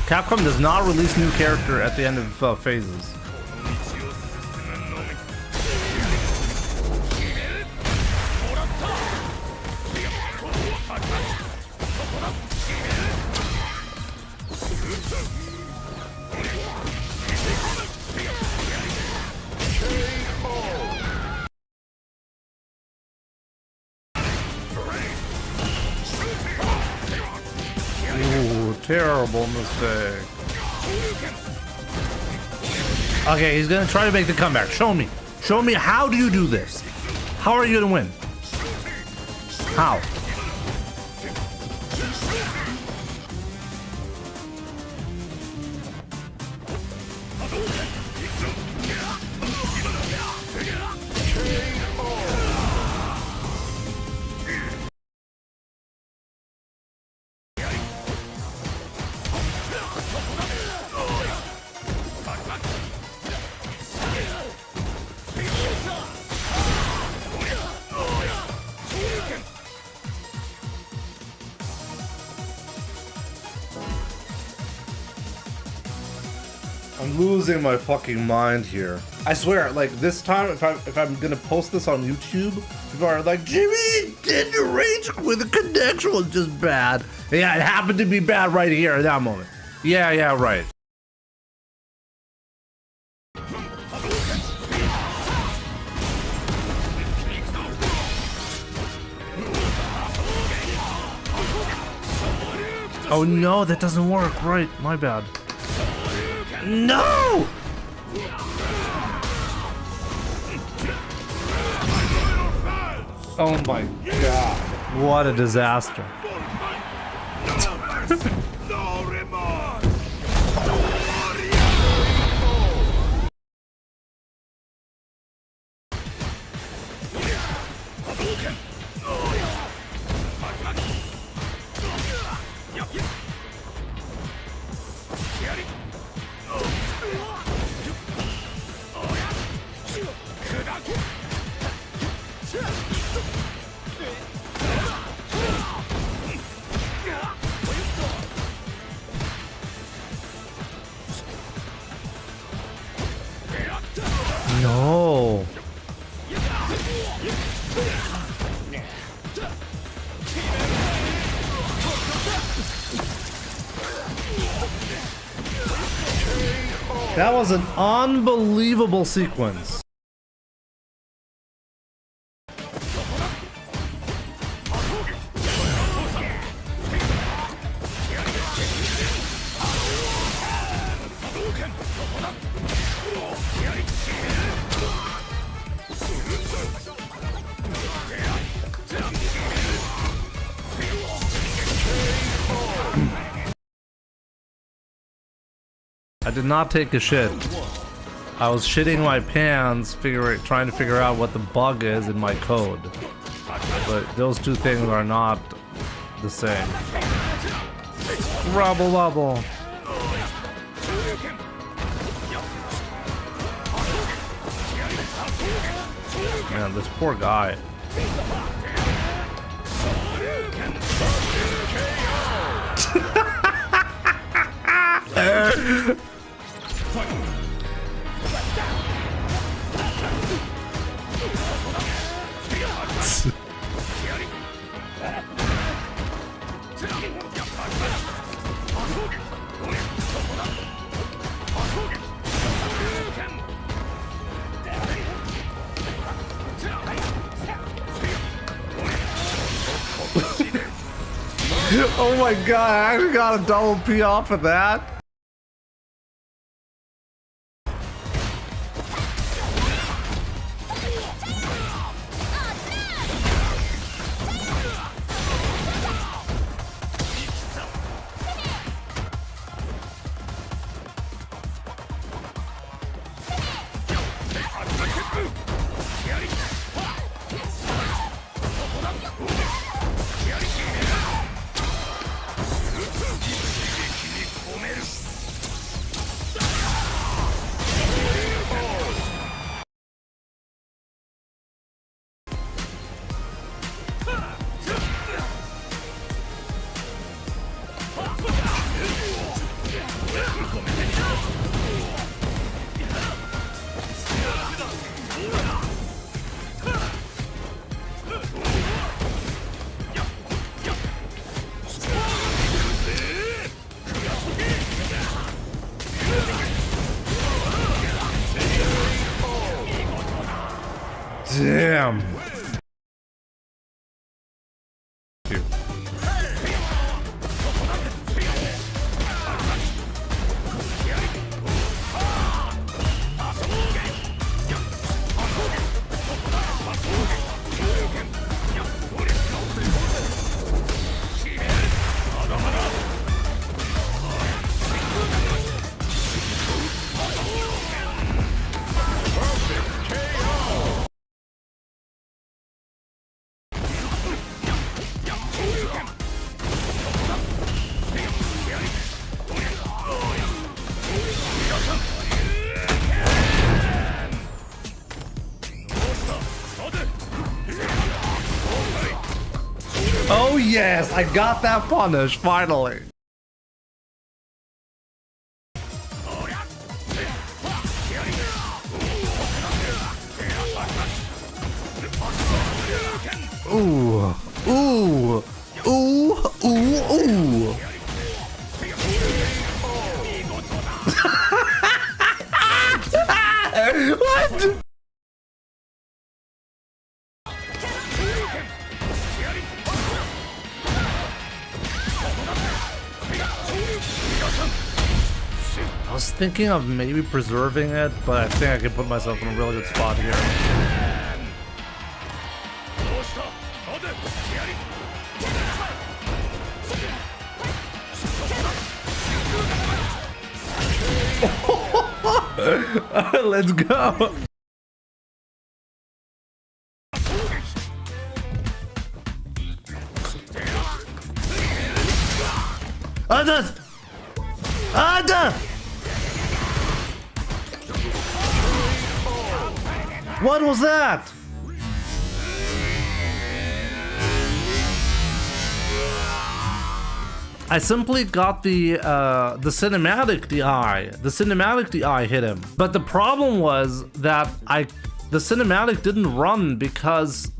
Capcom does not release new character at the end of phases. Ooh, terrible mistake. Okay, he's gonna try to make the comeback. Show me. Show me, how do you do this? How are you gonna win? How? I'm losing my fucking mind here. I swear, like this time, if I'm gonna post this on YouTube, people are like, Jimmy, did your rage with the connection was just bad. Yeah, it happened to be bad right here at that moment. Yeah, right. Oh no, that doesn't work. Right, my bad. No! Oh my god. What a disaster. No. That was an unbelievable sequence. I did not take a shit. I was shitting my pants, trying to figure out what the bug is in my code. But those two things are not the same. Rubble wubble. Man, this poor guy. Oh my god, I actually got a double P off of that. Damn. Oh yes, I got that punish, finally. Ooh, ooh, ooh, ooh, ooh. What? I was thinking of maybe preserving it, but I think I can put myself in a really good spot here. Let's go. Ada! Ada! What was that? I simply got the cinematic DI. The cinematic DI hit him. But the problem was that the cinematic didn't run because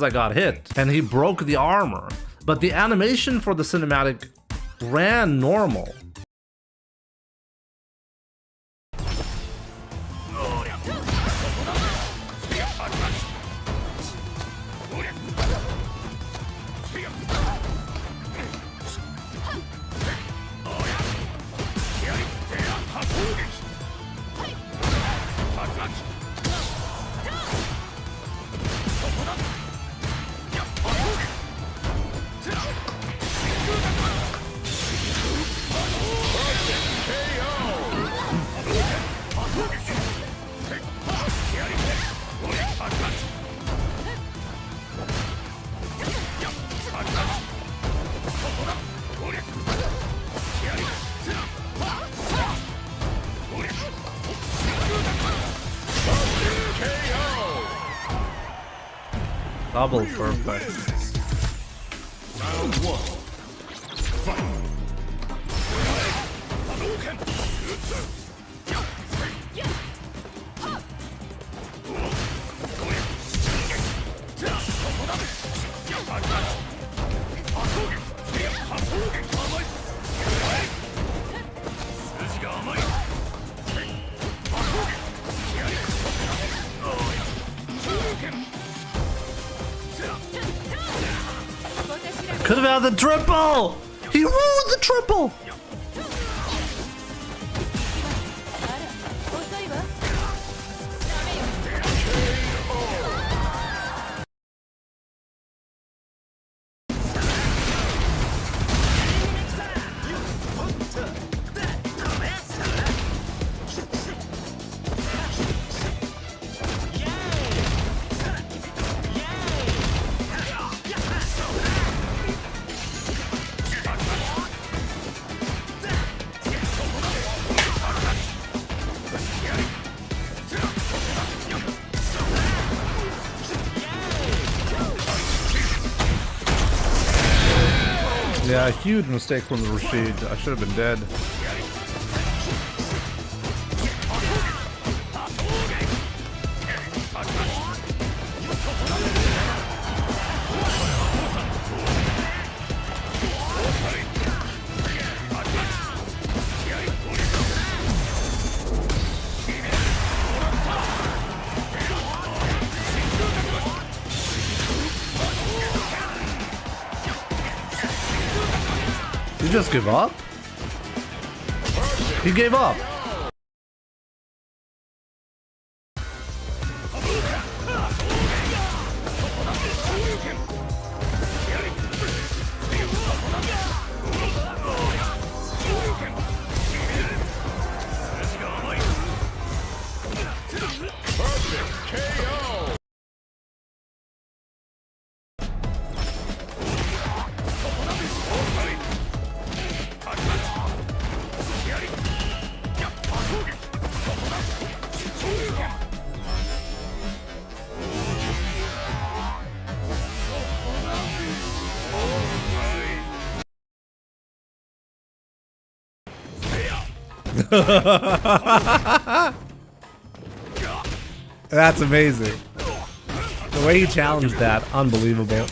I got hit and he broke the armor. But the animation for the cinematic ran normal. Double perfect. Round one. Fight. Could have had the triple! He ruined the triple! Yeah, huge mistake from the Rashid. I should have been dead. just give up? He gave up. That's amazing. The way he challenged that, unbelievable.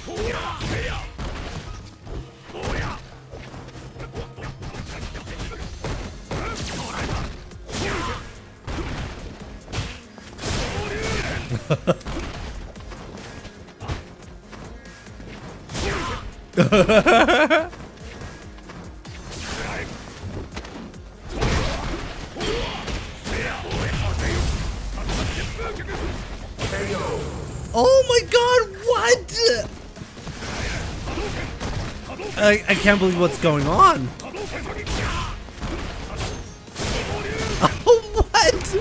Oh my god, what? I can't believe what's going on. Oh, what?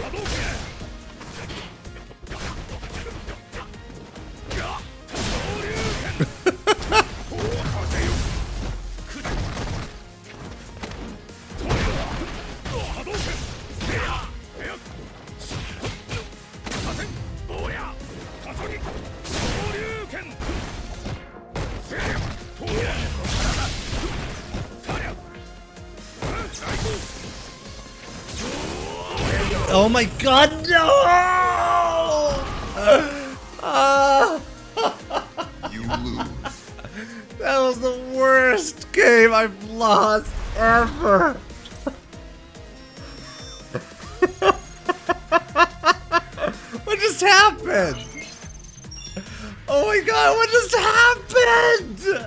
Oh my god, no! You lose. That was the worst game I've lost ever. What just happened? Oh my god, what just happened?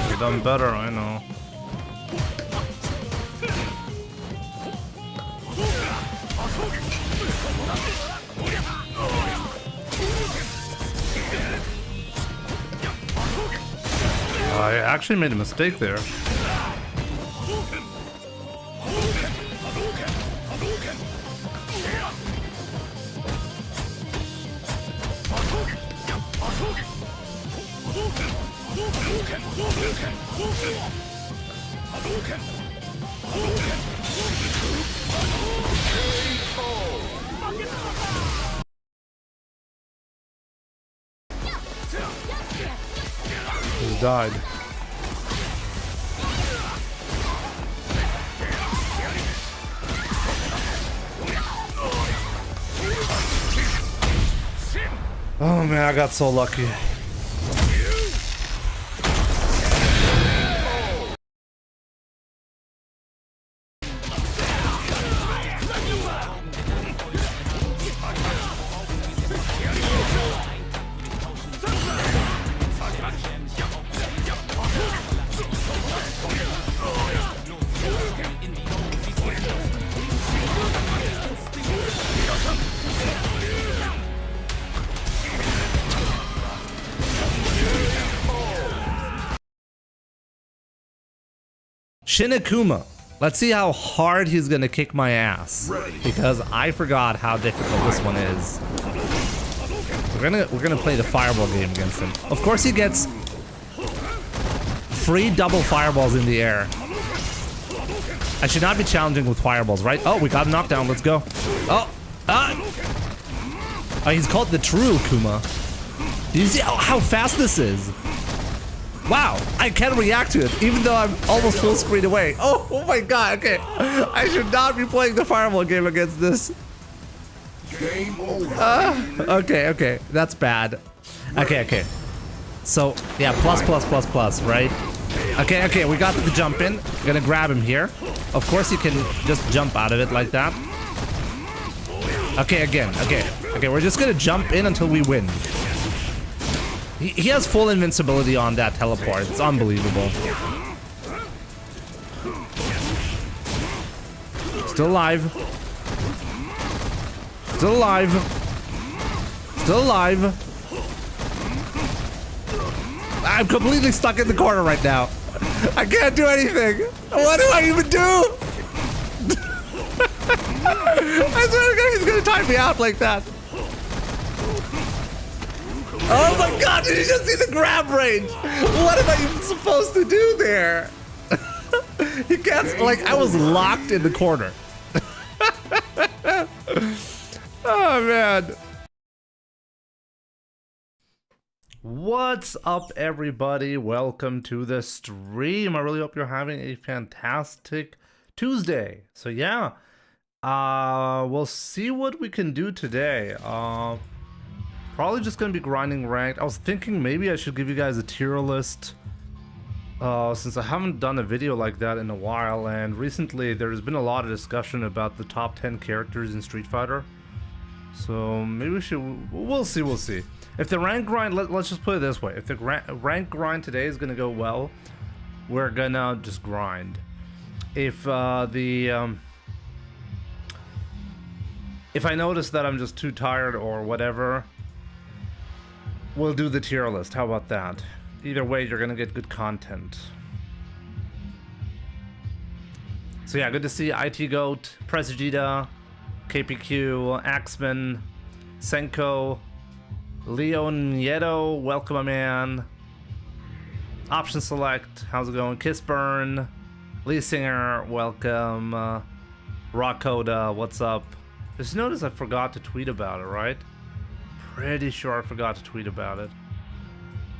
You've done better, I know. I actually made a mistake there. He died. Oh man, I got so lucky. Shinakuma. Let's see how hard he's gonna kick my ass. Because I forgot how difficult this one is. We're gonna play the fireball game against him. Of course he gets free double fireballs in the air. I should not be challenging with fireballs, right? Oh, we got a knockdown. Let's go. Oh, oh, he's called the true Kuma. Do you see how fast this is? Wow, I can react to it, even though I'm almost full screen away. Oh my god, okay. I should not be playing the fireball game against this. Game over. Okay, that's bad. Okay. So, yeah, plus, right? Okay, we got the jump in. Gonna grab him here. Of course you can just jump out of it like that. Okay, again, okay, we're just gonna jump in until we win. He has full invincibility on that teleport. It's unbelievable. Still alive. Still alive. Still alive. I'm completely stuck in the corner right now. I can't do anything. What do I even do? I swear to God, he's gonna time me out like that. Oh my god, did you just see the grab range? What am I even supposed to do there? He can't, like, I was locked in the corner. Oh man. What's up everybody? Welcome to the stream. I really hope you're having a fantastic Tuesday. So yeah, we'll see what we can do today. Probably just gonna be grinding ranked. I was thinking maybe I should give you guys a tier list since I haven't done a video like that in a while, and recently there's been a lot of discussion about the top 10 characters in Street Fighter. So maybe we should, we'll see. If the rank grind, let's just put it this way, if the rank grind today is gonna go well, we're gonna just grind. If if I notice that I'm just too tired or whatever, we'll do the tier list. How about that? Either way, you're gonna get good content. So yeah, good to see IT Goat, Presagita, KPQ, Axman, Senko, Leon Nieto, welcome my man. Option select, how's it going? Kiss Burn, Lee Singer, welcome. Rockoda, what's up? Just notice I forgot to tweet about it, right? Pretty sure I forgot to tweet about it.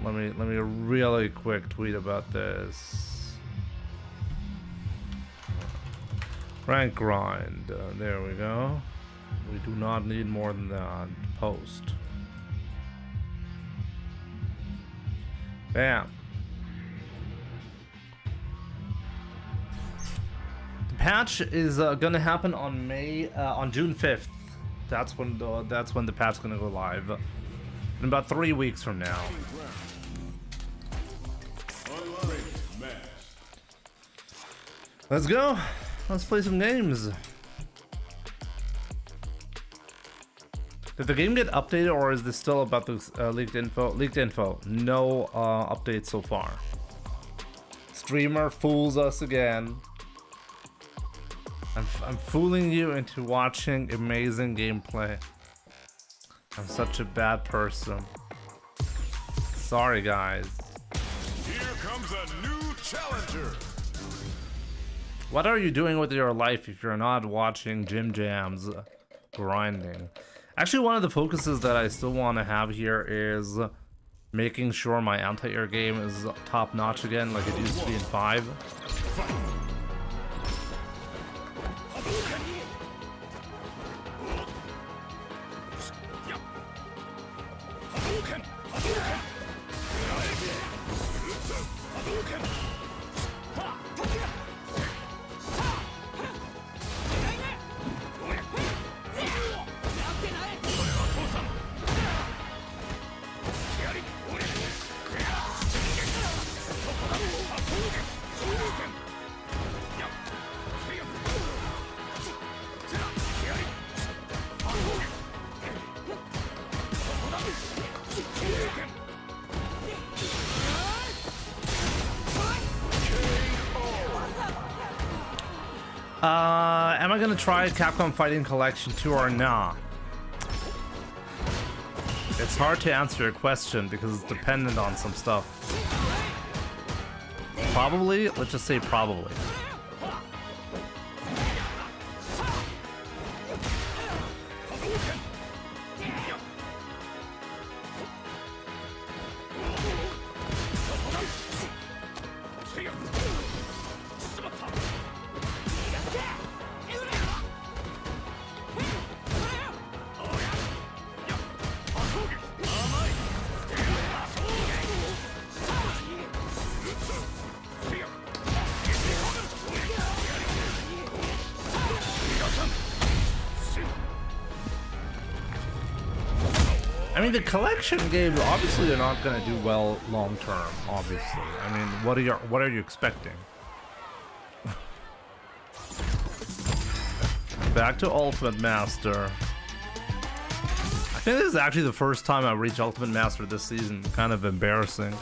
Let me really quick tweet about this. Rank grind. There we go. We do not need more than that. Post. Bam. The patch is gonna happen on on June 5th. That's when the patch's gonna go live. In about 3 weeks from now. Let's go. Let's play some games. Did the game get updated, or is this still about the leaked info? Leaked info. No updates so far. Streamer fools us again. I'm fooling you into watching amazing gameplay. I'm such a bad person. Sorry, guys. Here comes a new challenger. What are you doing with your life if you're not watching Jim Jam's grinding? Actually, one of the focuses that I still want to have here is making sure my anti-air game is top notch again, like it used to be in 5. Am I gonna try Capcom Fighting Collection 2 or not? It's hard to answer your question because it's dependent on some stuff. Probably? Let's just say probably. I mean, the collection games obviously are not gonna do well long term. Obviously, I mean, what are you expecting? Back to Ultimate Master. I think this is actually the first time I reached Ultimate Master this season. Kind of embarrassing,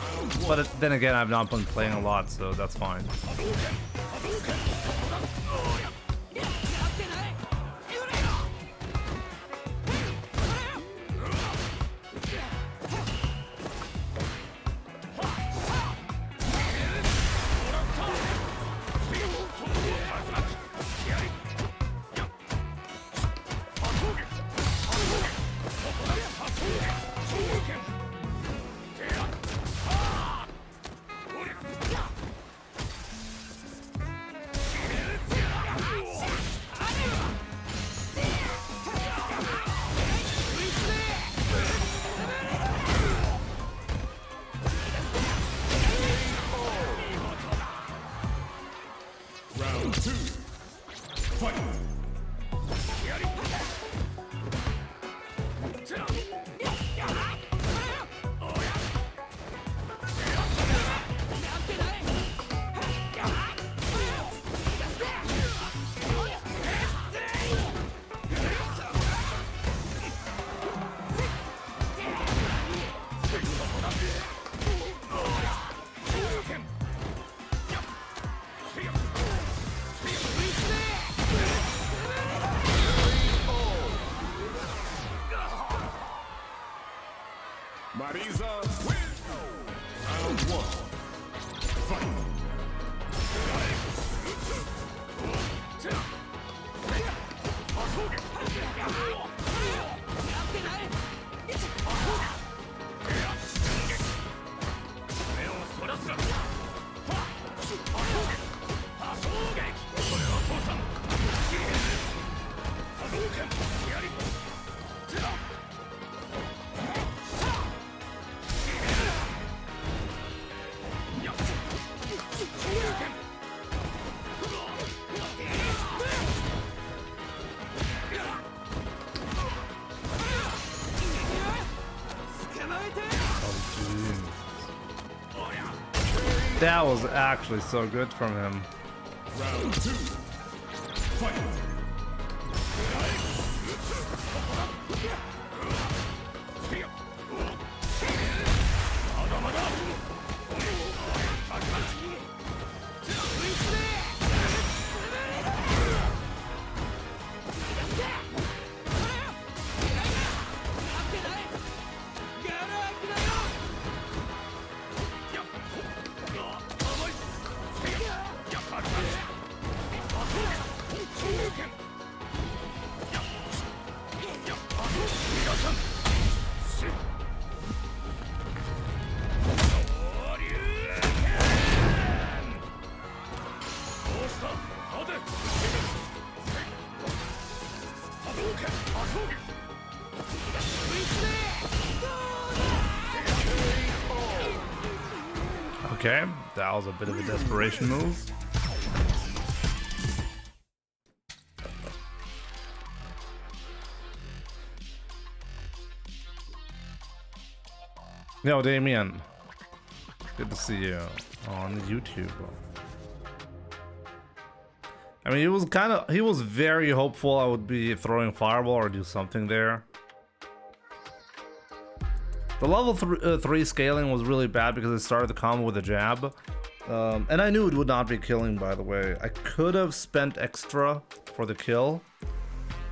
but then again, I've not been playing a lot, so that's fine. That was actually so good from him. Round 2. Fight. Okay, that was a bit of a desperation move. Yo, Damien. Good to see you on YouTube. I mean, he was very hopeful I would be throwing Fireball or do something there. The level 3 scaling was really bad because it started the combo with a jab. And I knew it would not be killing, by the way. I could have spent extra for the kill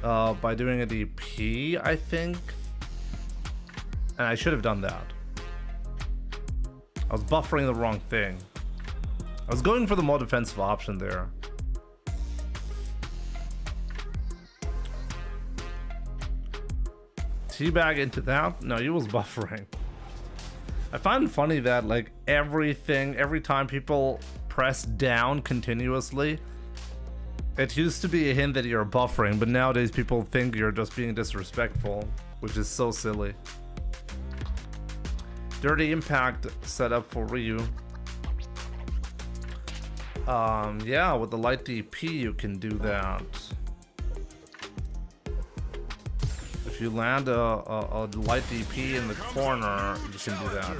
by doing a DP, I think. And I should have done that. I was buffering the wrong thing. I was going for the more defensive option there. Teabag into that? No, he was buffering. I find it funny that like every time people press down continuously, it used to be a hint that you're buffering, but nowadays people think you're just being disrespectful, which is so silly. Dirty impact setup for Ryu. Yeah, with the light DP you can do that. If you land a light DP in the corner, you can do that.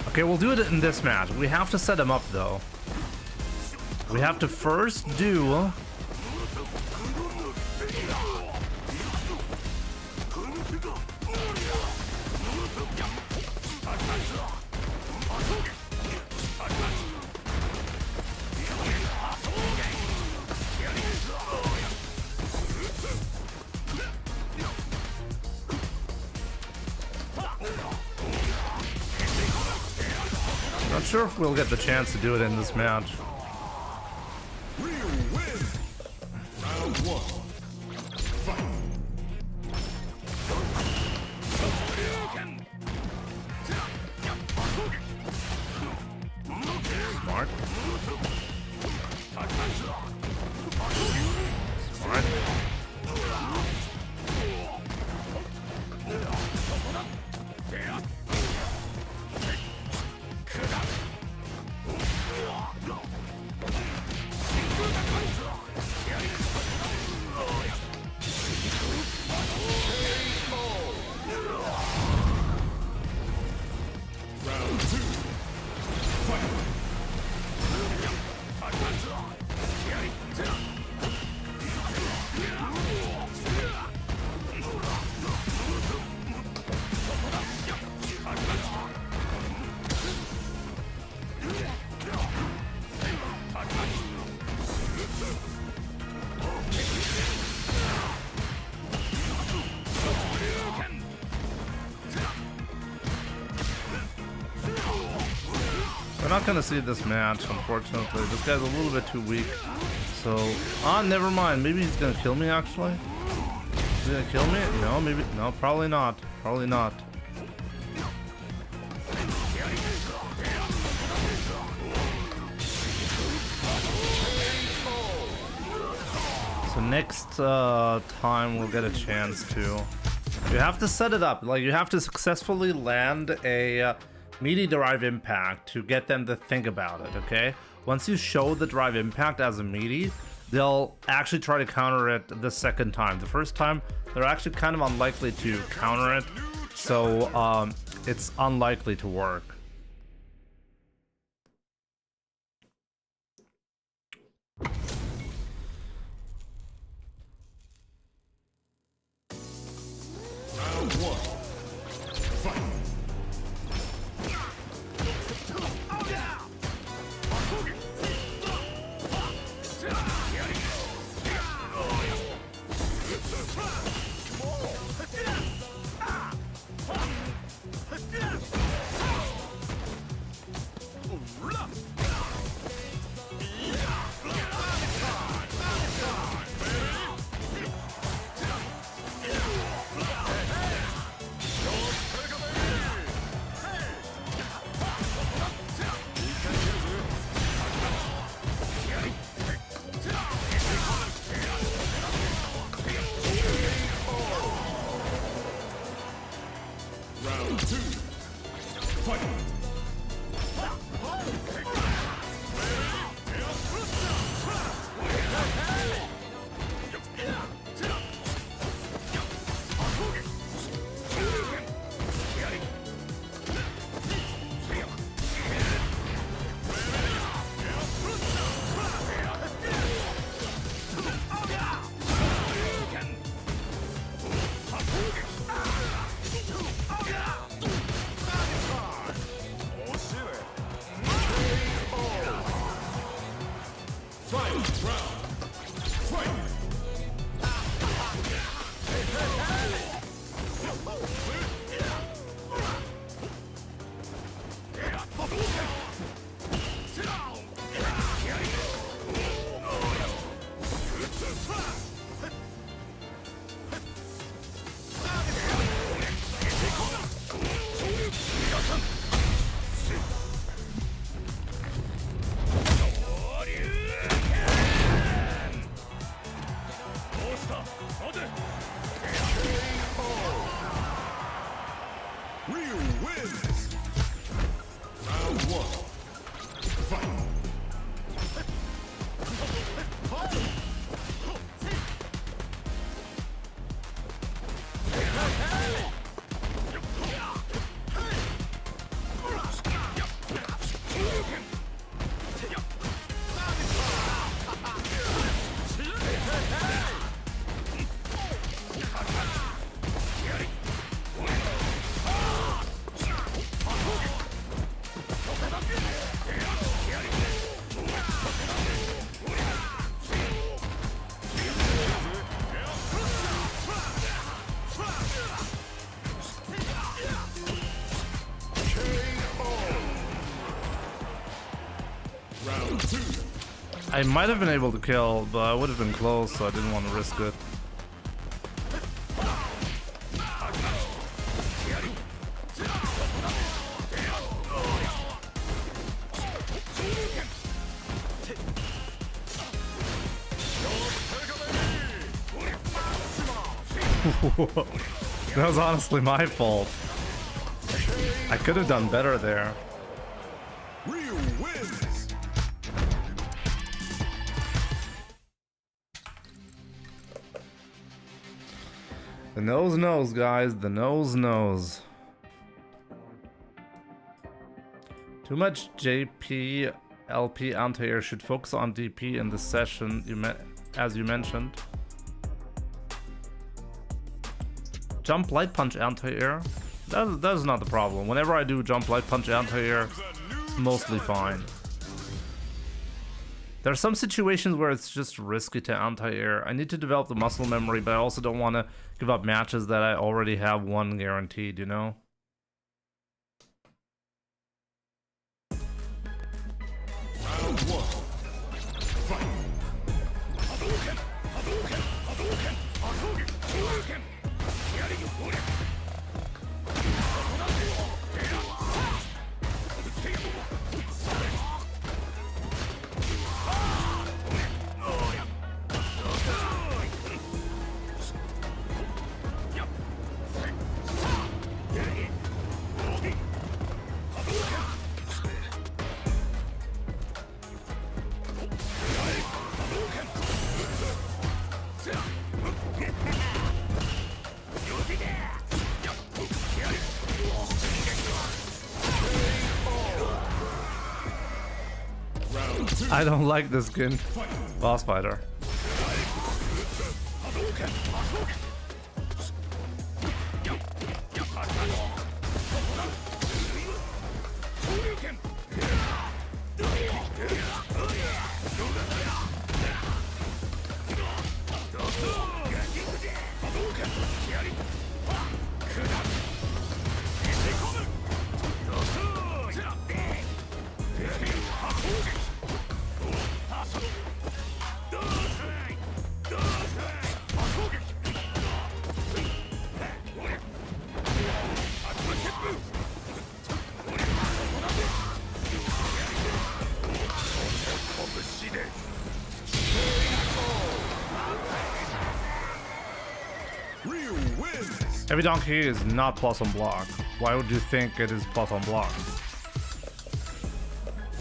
Okay, we'll do it in this match. We have to set him up, though. We have to first do... Not sure if we'll get the chance to do it in this match. Smart. Smart. We're not gonna see this match, unfortunately. This guy's a little bit too weak. So, never mind. Maybe he's gonna kill me, actually. He's gonna kill me? No, maybe. No, probably not. Probably not. So next time we'll get a chance to. You have to set it up. Like, you have to successfully land a meaty drive impact to get them to think about it, okay? Once you show the drive impact as a meaty, they'll actually try to counter it the second time. The first time, they're actually kind of unlikely to counter it, so it's unlikely to work. Round one. Fight. Ryu wins. Round one. Fight. Round two. I might have been able to kill, but I would have been close, so I didn't want to risk it. That was honestly my fault. I could have done better there. Ryu wins. The nose knows, guys. The nose knows. Too much JP LP anti-air should focus on DP in this session, as you mentioned. Jump light punch anti-air. That's not the problem. Whenever I do jump light punch anti-air, it's mostly fine. There are some situations where it's just risky to anti-air. I need to develop the muscle memory, but I also don't want to give up matches that I already have one guaranteed, you know? Round one. Fight. Hadouken! Hadouken! Hadouken! Hadouken! Hadouken! I don't like this skin. Boss fighter. Heavy donkey is not plus on block. Why would you think it is plus on block?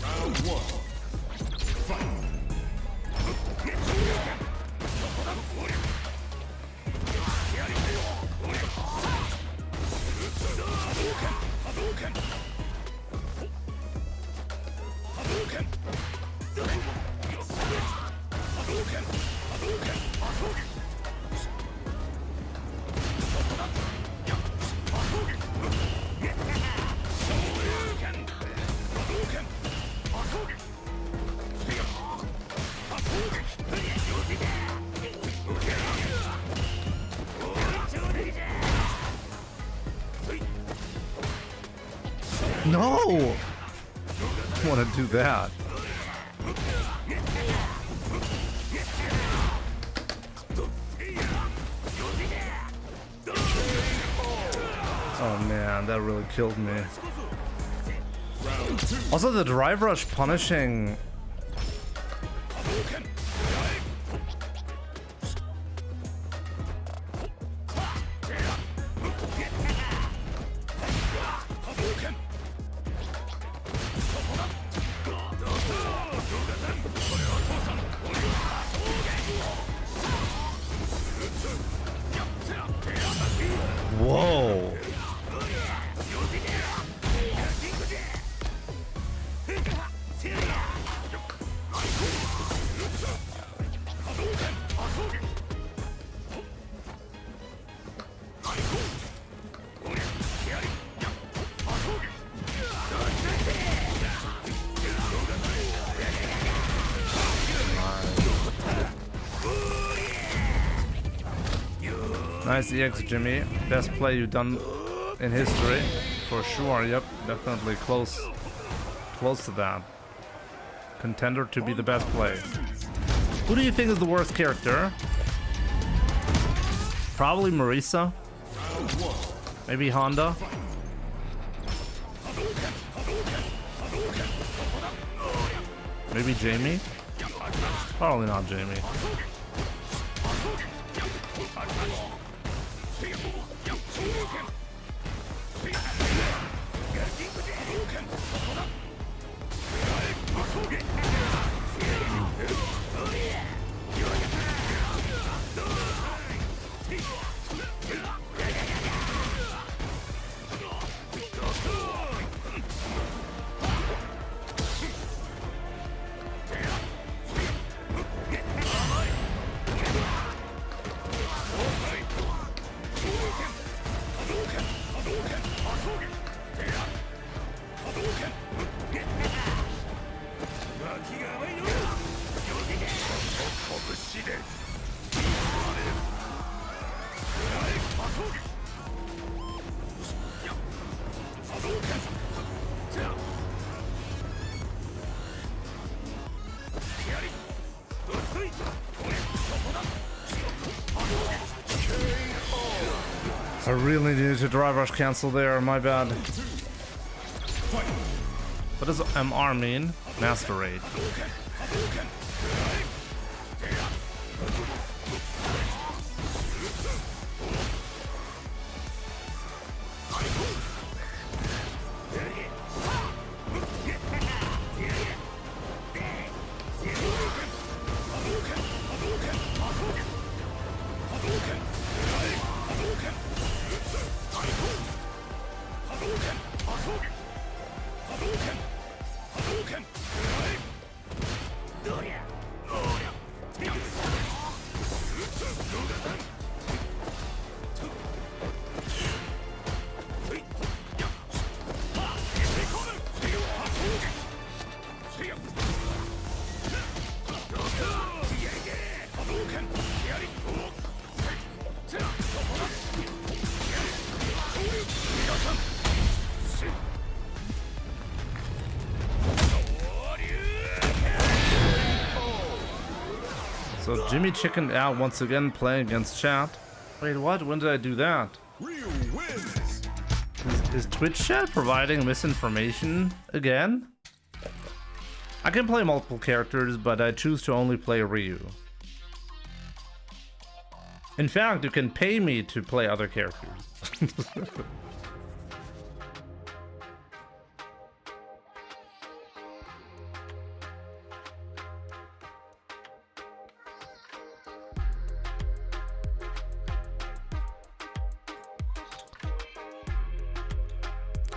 Round one. Fight. Hadouken! No! I don't want to do that. Oh man, that really killed me. Also, the drive rush punishing. Whoa. Nice EX, Jimmy. Best play you've done in history, for sure. Yep, definitely close to that. Contender to be the best play. Who do you think is the worst character? Probably Marisa. Maybe Honda. Maybe Jamie. Probably not Jamie. I really needed to drive rush cancel there, my bad. What does MR mean? Master Raid. So Jimmy chickened out once again playing against chat. Wait, what? When did I do that? Is Twitch chat providing misinformation again? I can play multiple characters, but I choose to only play Ryu. In fact, you can pay me to play other characters.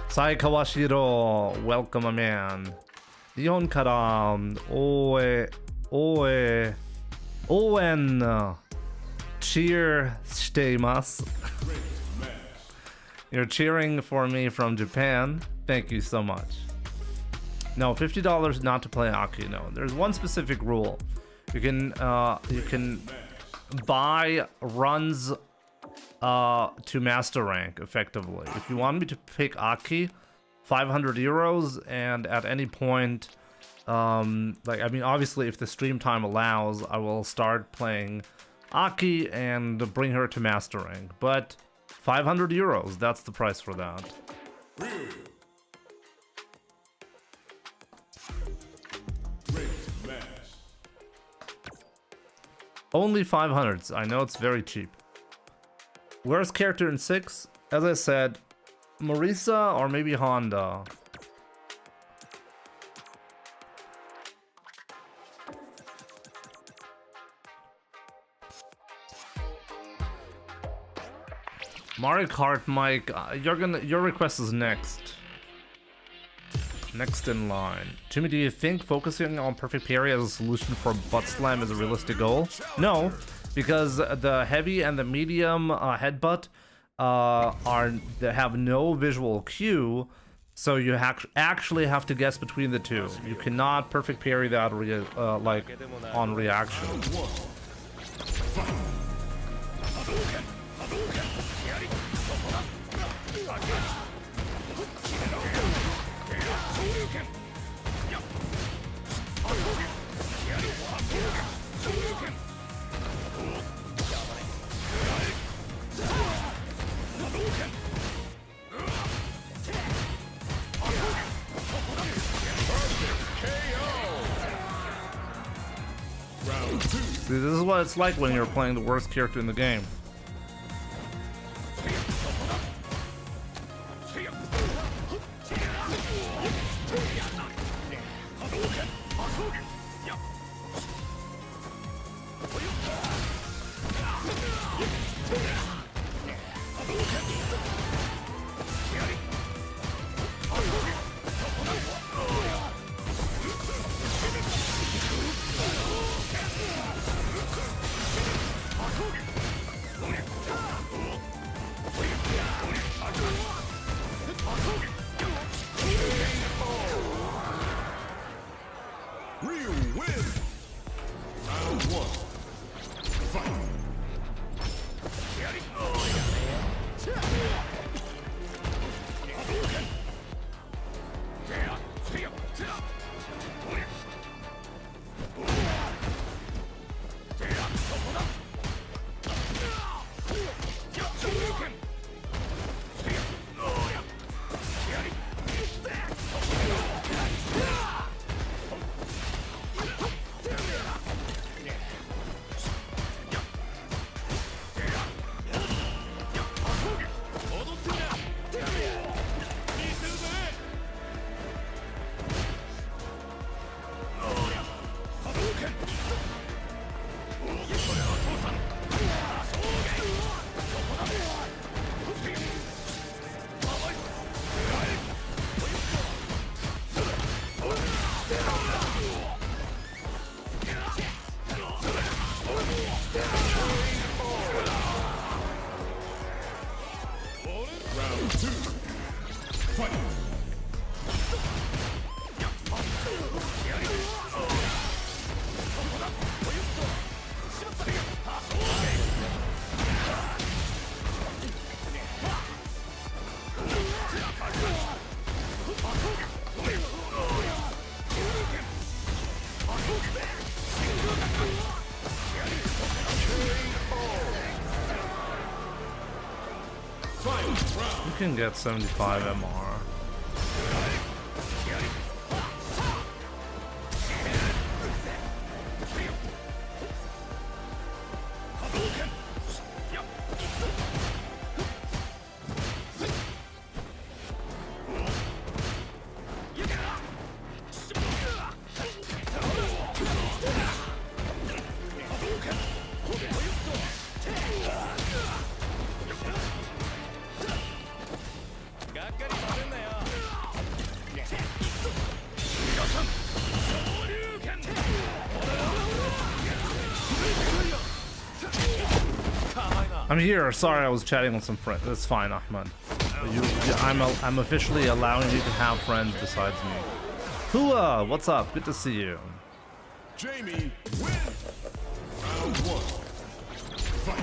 Sai Kawashiro, welcome, my man. Dion Kara, Owen, cheer steimasu. You're cheering for me from Japan. Thank you so much. No, $50 not to play Aki. No, there's one specific rule. You can buy runs to master rank effectively. If you want me to pick Aki, 500 euros, and at any point, like, I mean, obviously, if the stream time allows, I will start playing Aki and bring her to mastering. But 500 euros, that's the price for that. Only 500s. I know it's very cheap. Worst character in 6? As I said, Marisa or maybe Honda. Mario Kart, Mike, your request is next. Next in line. Jimmy, do you think focusing on perfect parry as a solution for butt slam is a realistic goal? No, because the heavy and the medium headbutt they have no visual cue, so you actually have to guess between the two. You cannot perfect parry that like on reaction. See, this is what it's like when you're playing the worst character in the game. You can get 75 MR. I'm here. Sorry, I was chatting with some friends. That's fine, Ahmed. I'm officially allowing you to have friends besides me. Hua, what's up? Good to see you. Jamie wins. Round 1. Fight.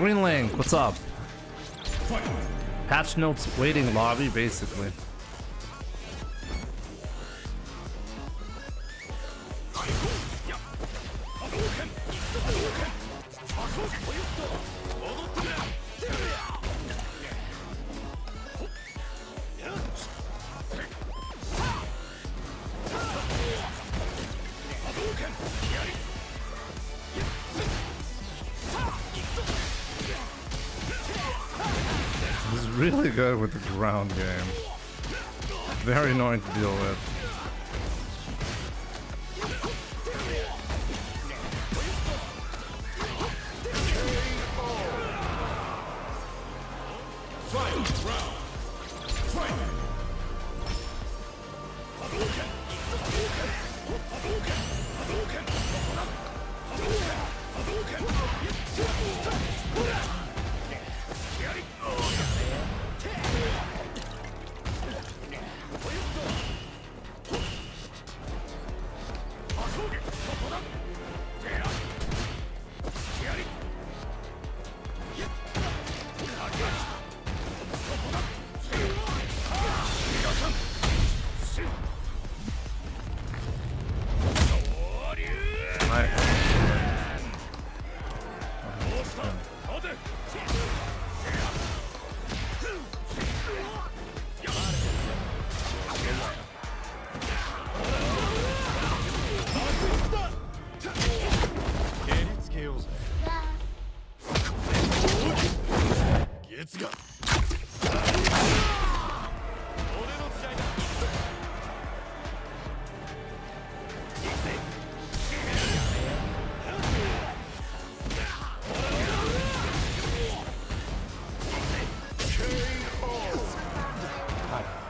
Green Link, what's up? Patch notes waiting lobby, basically. He's really good with the ground game. Very annoying to deal with.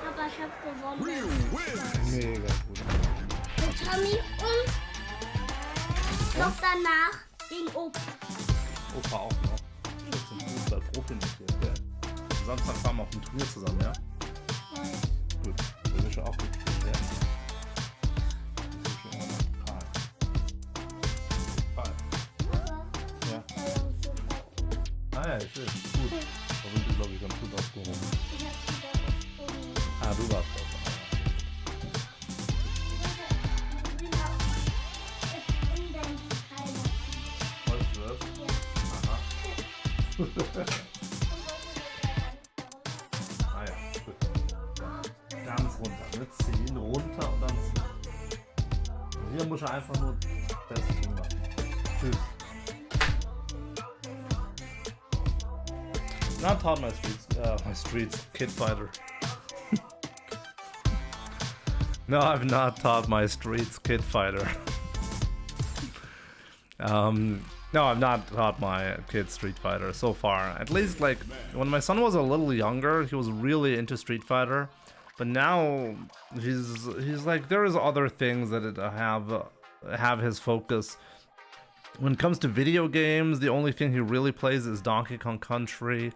Aber ich hab gewonnen. Mega gut. Mit Tommy und noch danach den Opa. Opa auch noch. Ich bin Fußball-Profi mit dir, gell? Samstag fahren wir auf dem Turnier zusammen, ja? Gut. Wir sind schon auch gut. Ja. Das ist schon immer noch Karl. Ja. Ah ja, ich will. Gut. Da bin ich, glaube ich, ganz gut aufgehoben. Ah, du warst das. Wolltest du das? Aha. Ah ja, gut. Ganz runter, ne? Ziehen, runter und dann ziehen. Und hier muss er einfach nur das Ding machen. Tschüss. Not taught my streets, kid fighter. No, I've not taught my streets, kid fighter. No, I've not taught my kid Street Fighter so far. At least, like, when my son was a little younger, he was really into Street Fighter. But now, he's like, there is other things that have his focus. When it comes to video games, the only thing he really plays is Donkey Kong Country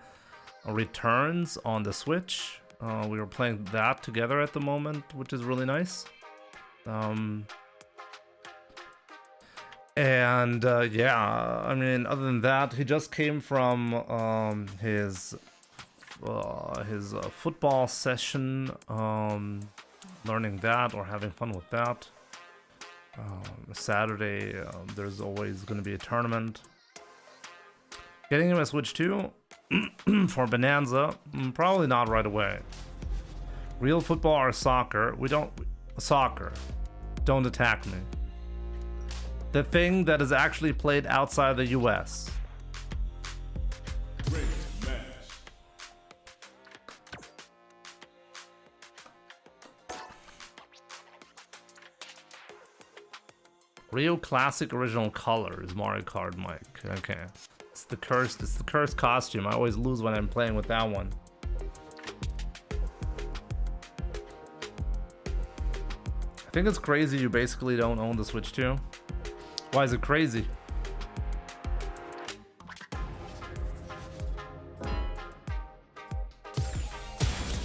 Returns on the Switch. We were playing that together at the moment, which is really nice. Yeah, I mean, other than that, he just came from his football session, learning that or having fun with that. Saturday, there's always going to be a tournament. Getting him a Switch 2 for Bonanza, probably not right away. Real football or soccer? Soccer. Don't attack me. The thing that is actually played outside the US. Real classic original colors, Mario Kart Mike. Okay. It's the cursed costume. I always lose when I'm playing with that one. I think it's crazy you basically don't own the Switch 2. Why is it crazy?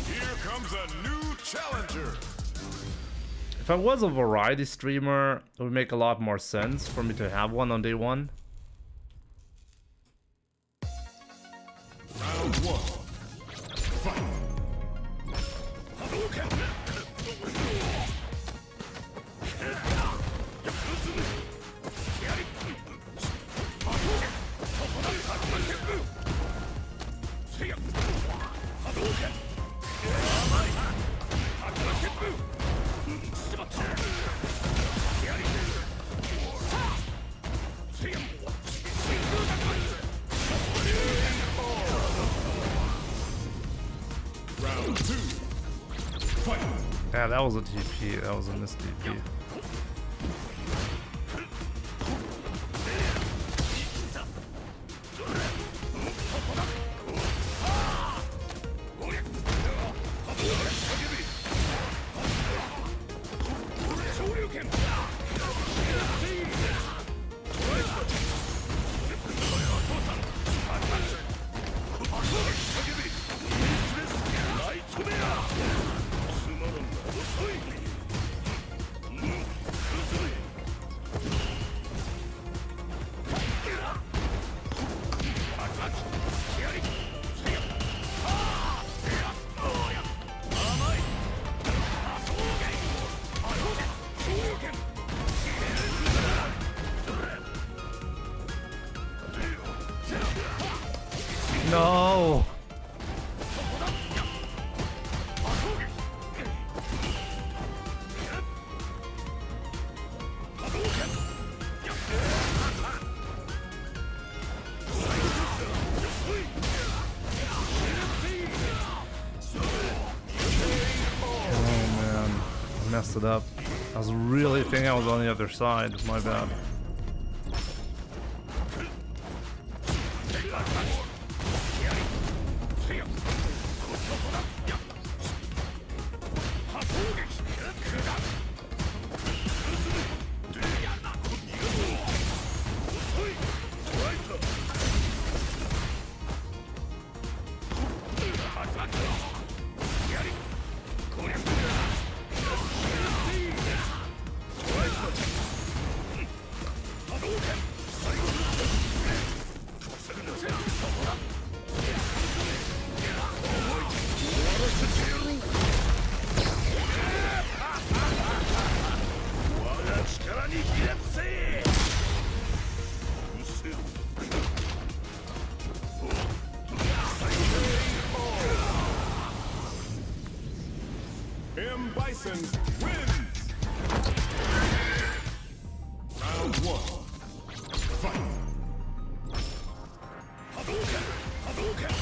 Here comes a new challenger. If I was a variety streamer, it would make a lot more sense for me to have one on day one. Yeah, that was a TP. That was a missed TP. No. Messed it up. I was really thinking I was on the other side. My bad. Bison wins! Round 1. Fight! Hadouken! Hadouken!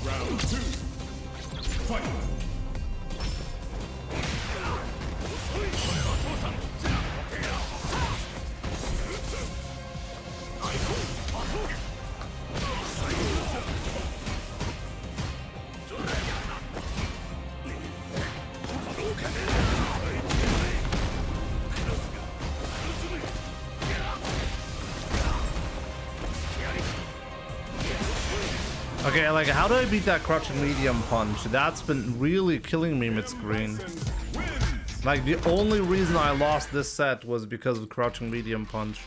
Round 2. Fight! Okay, like, how do I beat that crouching medium punch? That's been really killing me mid-screen. Like, the only reason I lost this set was because of crouching medium punch.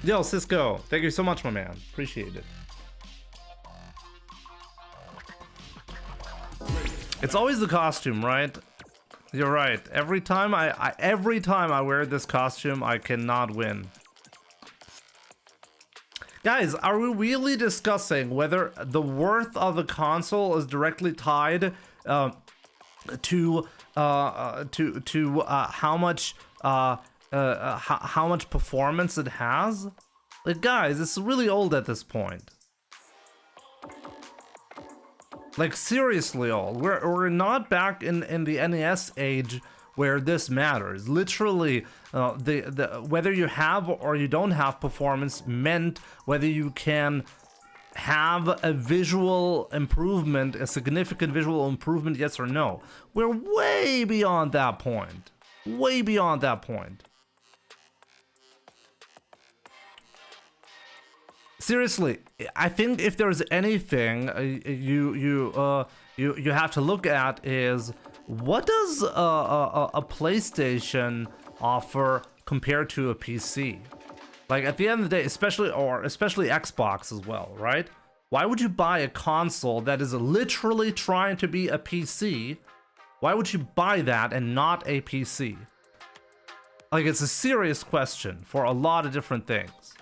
Yo, Cisco, thank you so much, my man. Appreciate it. It's always the costume, right? You're right. Every time I wear this costume, I cannot win. Guys, are we really discussing whether the worth of the console is directly tied to how much performance it has? Like, guys, it's really old at this point. Like, seriously old. We're not back in the NES age where this matters. Literally, whether you have or you don't have performance meant whether you can have a visual improvement, a significant visual improvement, yes or no. We're way beyond that point. Way beyond that point. Seriously, I think if there's anything you have to look at is, what does a PlayStation offer compared to a PC. Like at the end of the day, especially Xbox as well, right? Why would you buy a console that is literally trying to be a PC? Why would you buy that and not a PC? Like, it's a serious question for a lot of different things.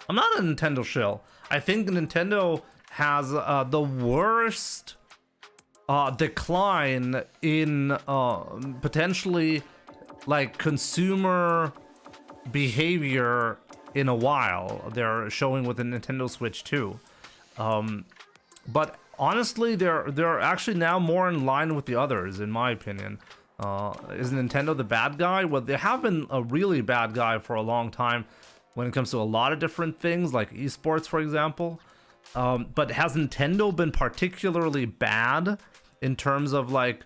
I'm not a Nintendo shill. I think Nintendo has the worst decline in potentially like consumer behavior in a while. They're showing with the Nintendo Switch 2. But honestly, they're actually now more in line with the others, in my opinion. Is Nintendo the bad guy? Well, they have been a really bad guy for a long time when it comes to a lot of different things, like esports, for example. But has Nintendo been particularly bad in terms of like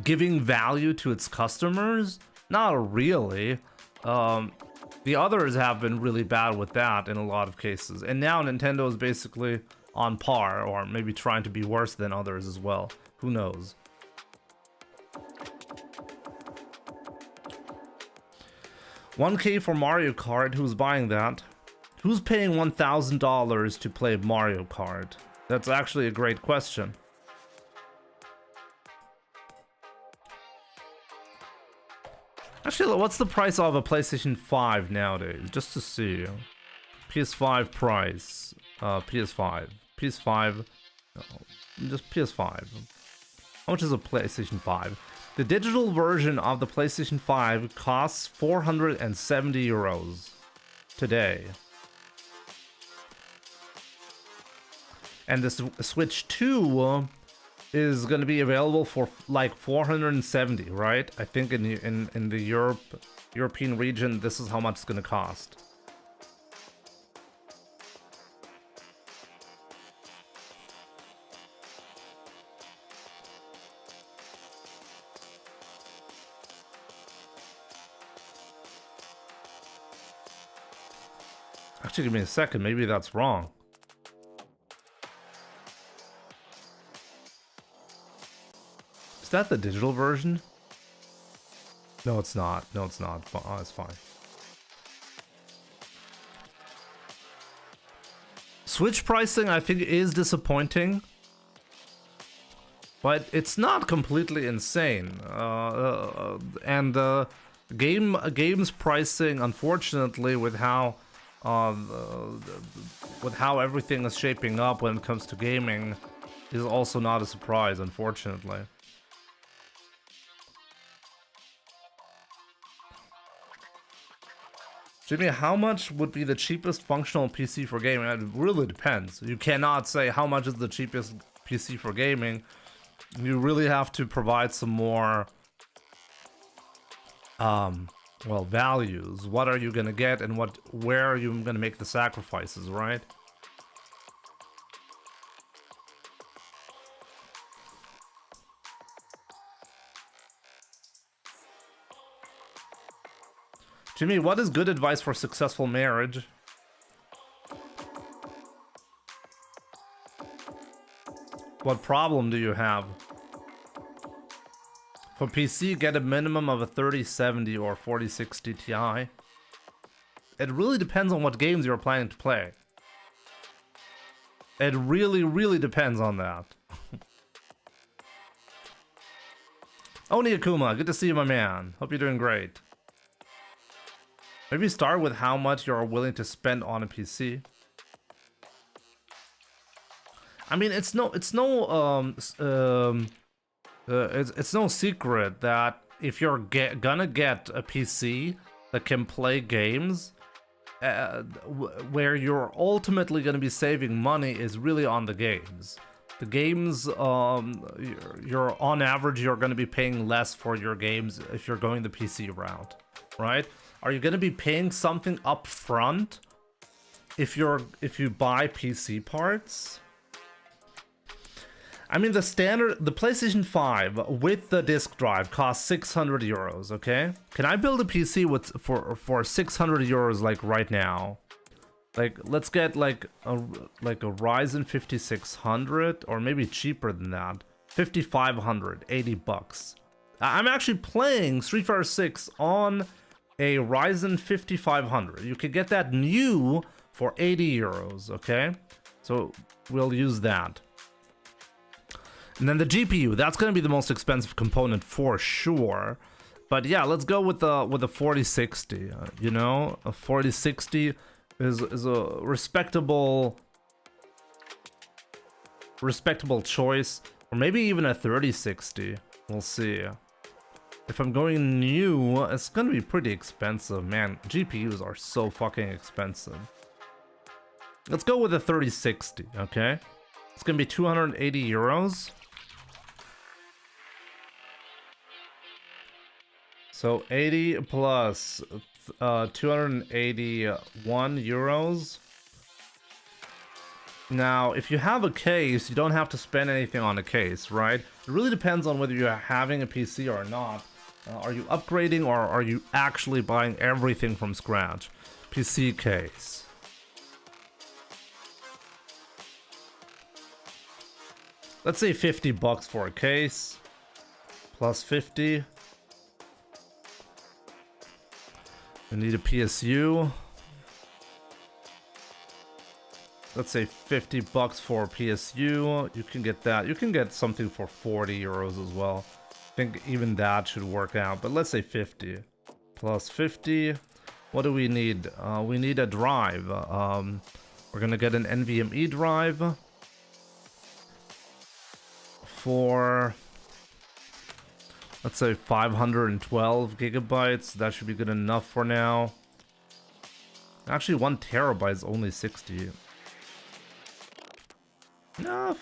giving value to its customers? Not really. The others have been really bad with that in a lot of cases. And now Nintendo is basically on par, or maybe trying to be worse than others as well. Who knows? $1K for Mario Kart. Who's buying that? Who's paying $1,000 to play Mario Kart? That's actually a great question. Actually, what's the price of a PlayStation 5 nowadays? Just to see. PS5 price. PS5. PS5. No, just PS5. How much is a PlayStation 5? The digital version of the PlayStation 5 costs 470 euros today. And the Switch 2 is going to be available for like 470, right? I think in the European region, this is how much it's going to cost. Actually, give me a second. Maybe that's wrong. Is that the digital version? No, it's not. No, it's not. Oh, it's fine. Switch pricing, I think, is disappointing. But it's not completely insane. Games pricing, unfortunately, with how everything is shaping up when it comes to gaming, is also not a surprise, unfortunately. Jimmy, how much would be the cheapest functional PC for gaming? It really depends. You cannot say how much is the cheapest PC for gaming. You really have to provide some more well, values. What are you gonna get, and where are you gonna make the sacrifices, right? Jimmy, what is good advice for successful marriage? What problem do you have? For PC, get a minimum of a 3070 or 4060 Ti. It really depends on what games you're planning to play. It really, really depends on that. Oni Akuma, good to see you, my man. Hope you're doing great. Maybe start with how much you're willing to spend on a PC. I mean, it's no secret that if you're gonna get a PC that can play games, where you're ultimately gonna be saving money is really on the games. The games, you're on average, you're gonna be paying less for your games if you're going the PC route, right? Are you gonna be paying something up front if you buy PC parts? I mean, the PlayStation 5 with the disc drive costs 600 euros, okay? Can I build a PC for 600 euros like right now? Like, let's get like a Ryzen 5600, or maybe cheaper than that. 5500, $80. I'm actually playing Street Fighter 6 on a Ryzen 5500. You could get that new for 80 euros, okay? So we'll use that. And then the GPU, that's going to be the most expensive component for sure. But yeah, let's go with the 4060. You know, a 4060 is a respectable choice, or maybe even a 3060. We'll see. If I'm going new, it's gonna be pretty expensive, man. GPUs are so fucking expensive. Let's go with a 3060, okay? It's gonna be 280 euros. So 80 plus 281 euros. Now, if you have a case, you don't have to spend anything on a case, right? It really depends on whether you're having a PC or not. Are you upgrading or are you actually buying everything from scratch? PC case. Let's say 50 bucks for a case. Plus 50. We need a PSU. Let's say 50 bucks for PSU. You can get that. You can get something for 40 euros as well. I think even that should work out. But let's say 50. Plus 50. What do we need? We need a drive. We're going to get an NVMe drive. For, let's say 512 gigabytes. That should be good enough for now. Actually, 1 terabyte is only 60. No,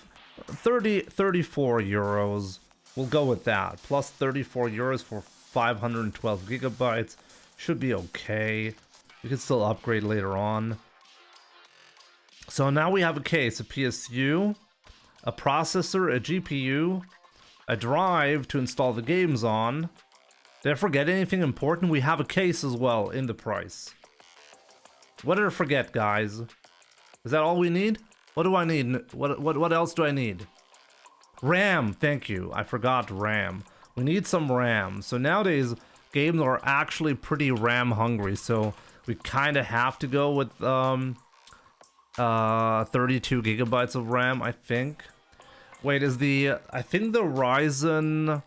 34 euros. We'll go with that. Plus 34 euros for 512 gigabytes. Should be okay. You can still upgrade later on. So now we have a case, a PSU, a processor, a GPU, a drive to install the games on. Did I forget anything important? We have a case as well in the price. What did I forget, guys? Is that all we need? What do I need? What else do I need? RAM, thank you. I forgot RAM. We need some RAM. So nowadays, games are actually pretty RAM hungry, so we kind of have to go with 32 gigabytes of RAM, I think. Wait, is I think the Ryzen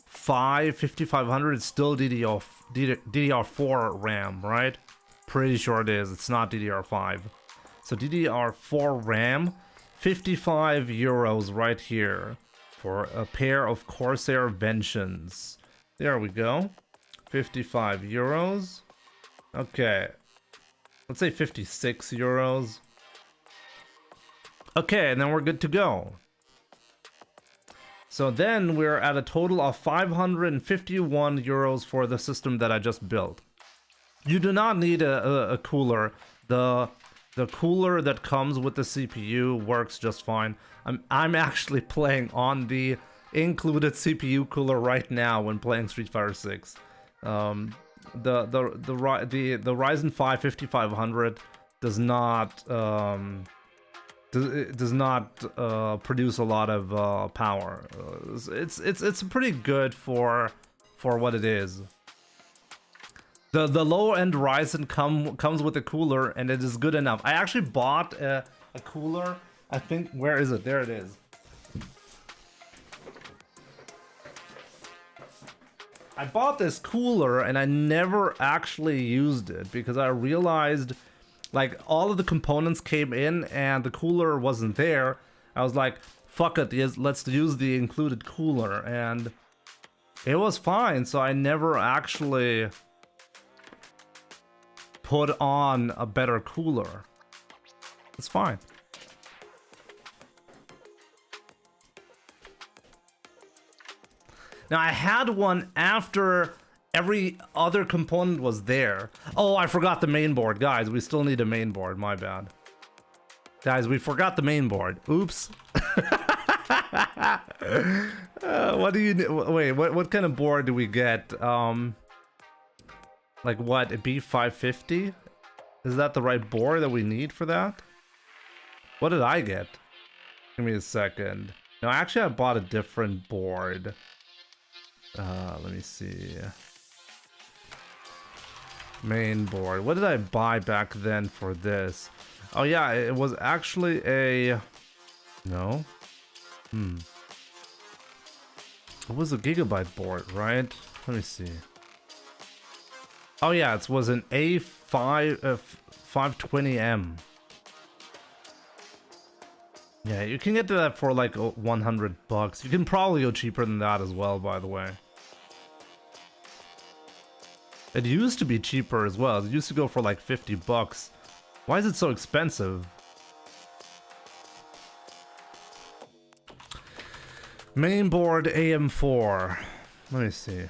5 5500 is still DDR4 RAM, right? Pretty sure it is. It's not DDR5. So DDR4 RAM, 55 euros right here for a pair of Corsair Vengeance. There we go. 55 euros. Okay. Let's say 56 euros. Okay, and then we're good to go. So then we're at a total of 551 euros for the system that I just built. You do not need a cooler. The cooler that comes with the CPU works just fine. I'm actually playing on the included CPU cooler right now when playing Street Fighter 6. The Ryzen 5 5500 does not produce a lot of power. It's pretty good for what it is. The lower end Ryzen comes with a cooler and it is good enough. I actually bought a cooler. I think, where is it? There it is. I bought this cooler and I never actually used it because I realized like all of the components came in and the cooler wasn't there. I was like, fuck it, let's use the included cooler, and it was fine. So I never actually put on a better cooler. It's fine. Now I had one after every other component was there. Oh, I forgot the main board. Guys, we still need a main board. My bad. Guys, we forgot the main board. Oops. What do you... Wait, what kind of board do we get? Like what, a B550? Is that the right board that we need for that? What did I get? Give me a second. No, actually I bought a different board. Let me see. Main board. What did I buy back then for this? Oh yeah, it was actually a... No? It was a gigabyte board, right? Let me see. Oh yeah, it was an A520M. Yeah, you can get to that for like 100 bucks. You can probably go cheaper than that as well, by the way. It used to be cheaper as well. It used to go for like 50 bucks. Why is it so expensive? Mainboard AM4. Let me see.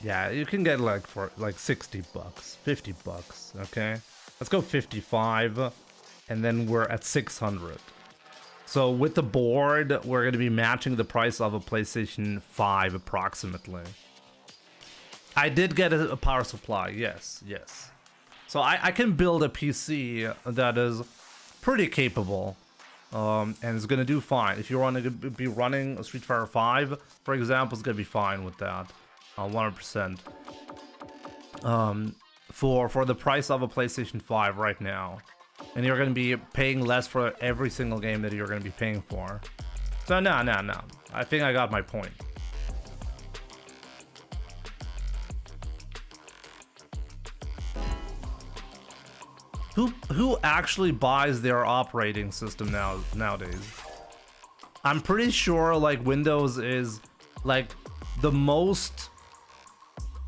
Yeah, you can get like for like 60 bucks, 50 bucks, okay? Let's go 55 and then we're at 600. So with the board, we're going to be matching the price of a PlayStation 5 approximately. I did get a power supply, yes. So I can build a PC that is pretty capable. And it's gonna do fine. If you want to be running a Street Fighter 5, for example, it's gonna be fine with that, 100%. For the price of a PlayStation 5 right now, and you're gonna be paying less for every single game that you're gonna be paying for. So no. I think I got my point. Who actually buys their operating system nowadays? I'm pretty sure like Windows is like the most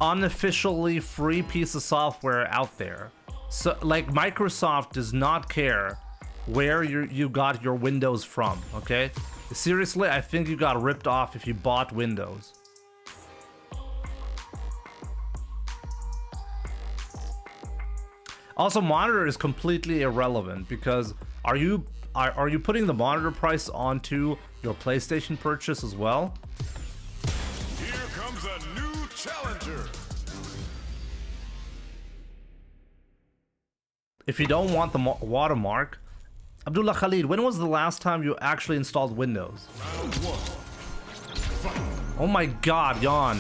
unofficially free piece of software out there. So like Microsoft does not care where you got your Windows from, okay? Seriously, I think you got ripped off if you bought Windows. Also, monitor is completely irrelevant because are you putting the monitor price onto your PlayStation purchase as well? Here comes a new challenger. If you don't want the watermark, Abdullah Khalid, when was the last time you actually installed Windows? Oh my God, Jan.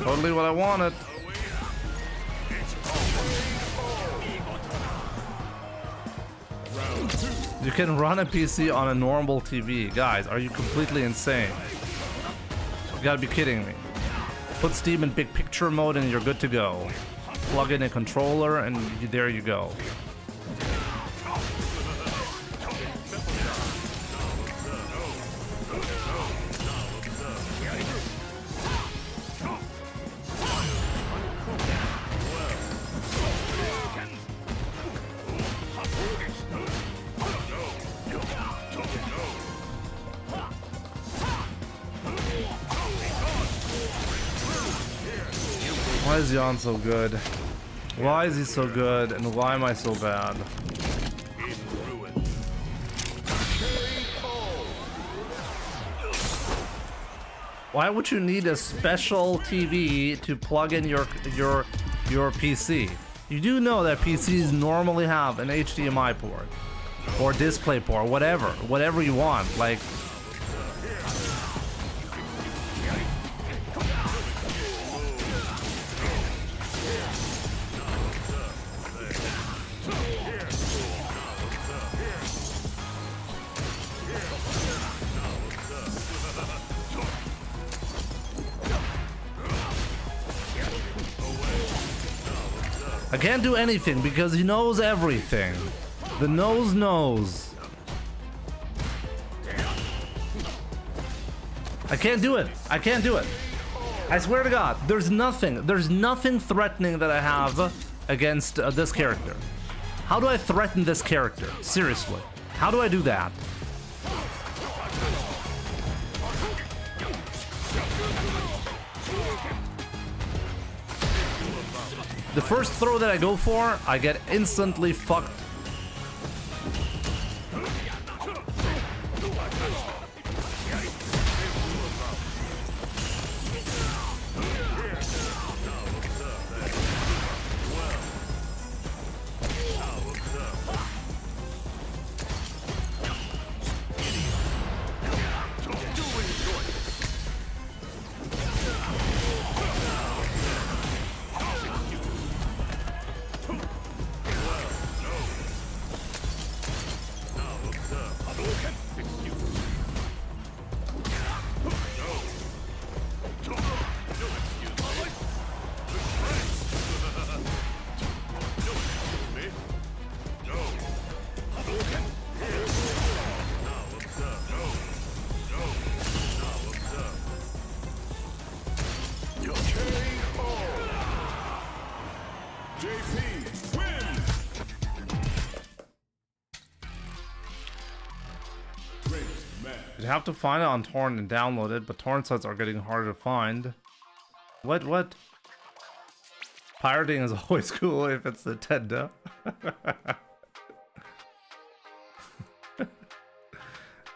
Totally what I wanted. You can run a PC on a normal TV. Guys, are you completely insane? You gotta be kidding me. Put Steam in big picture mode and you're good to go. Plug in a controller and there you go. Why is Jan so good? Why is he so good and why am I so bad? Why would you need a special TV to plug in your PC? You do know that PCs normally have an HDMI port or display port, whatever you want. Like, I can't do anything because he knows everything. The nose knows. I can't do it. I can't do it. I swear to God, there's nothing threatening that I have against this character. How do I threaten this character? Seriously. How do I do that? The first throw that I go for, I get instantly fucked. You have to find it on torrent and download it, but torrent sites are getting harder to find. What? Pirating is always cool if it's Nintendo.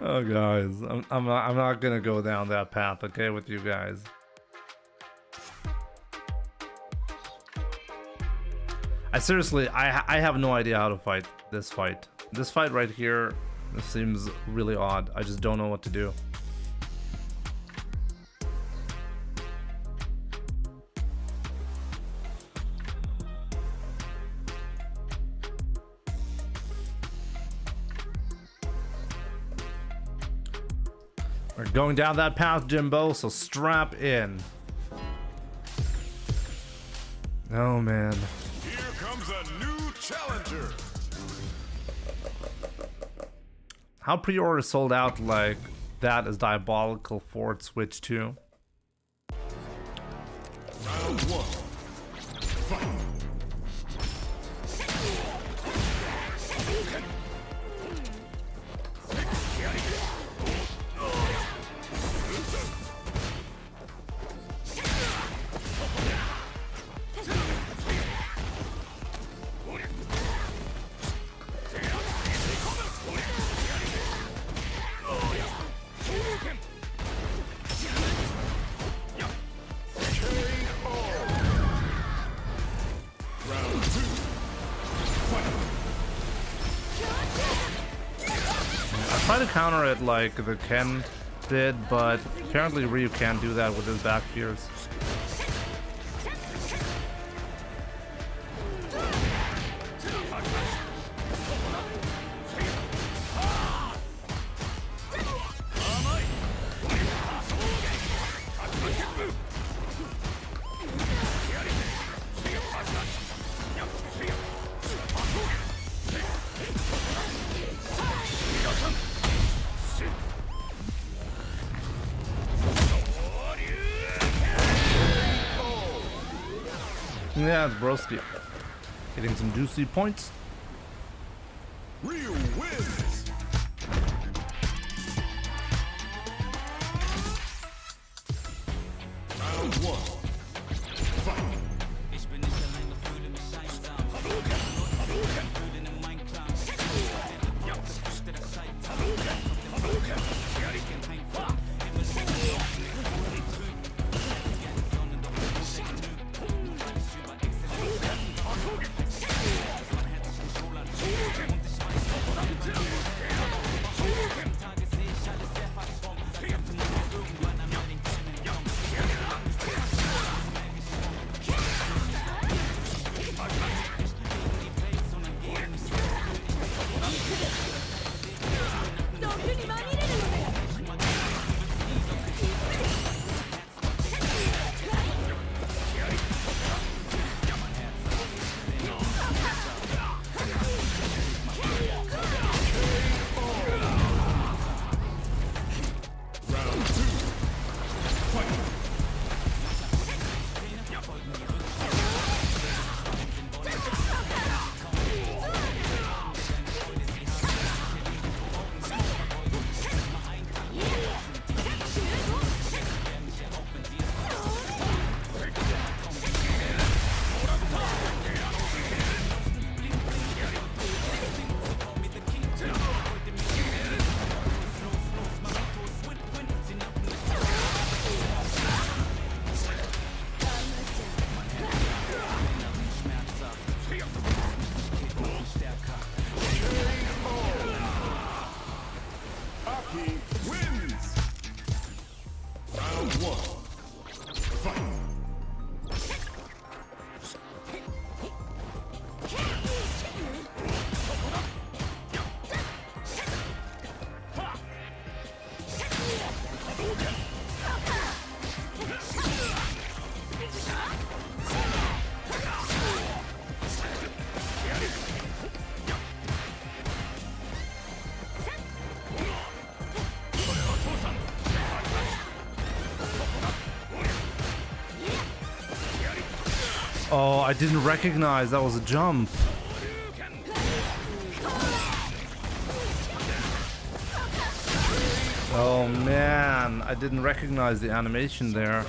Oh guys, I'm not gonna go down that path, okay, with you guys. I seriously, I have no idea how to fight this fight. This fight right here, this seems really odd. I just don't know what to do. We're going down that path, Jimbo, so strap in. Oh man. Here comes a new challenger. How pre-order sold out like that is diabolical for Switch 2. Round one. Fight. Try to counter it like the Ken did, but apparently Ryu can't do that with his back fears. Yeah, it's broski. Getting some juicy points. Ryu wins. Round one. Fight. Oh, I didn't recognize that was a jump. Oh man, I didn't recognize the animation there.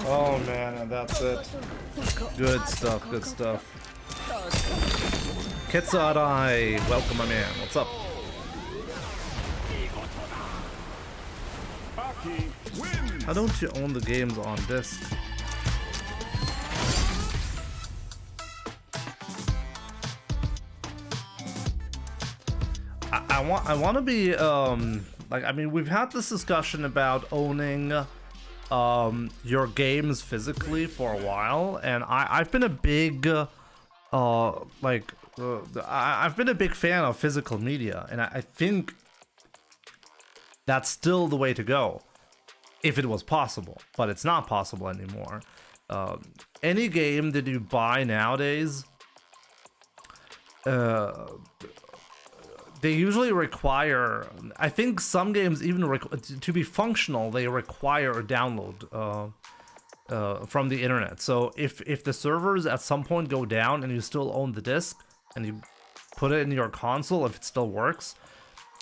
Oh man, and that's it. Good stuff, good stuff. Ketsurai, welcome my man. What's up? How don't you own the games on disc? I want to be like, I mean, we've had this discussion about owning your games physically for a while, and I've been a big I've been a big fan of physical media, and I think that's still the way to go if it was possible, but it's not possible anymore. Any game that you buy nowadays, they usually require, I think some games even to be functional, they require a download from the internet. So if the servers at some point go down and you still own the disc and you put it in your console, if it still works,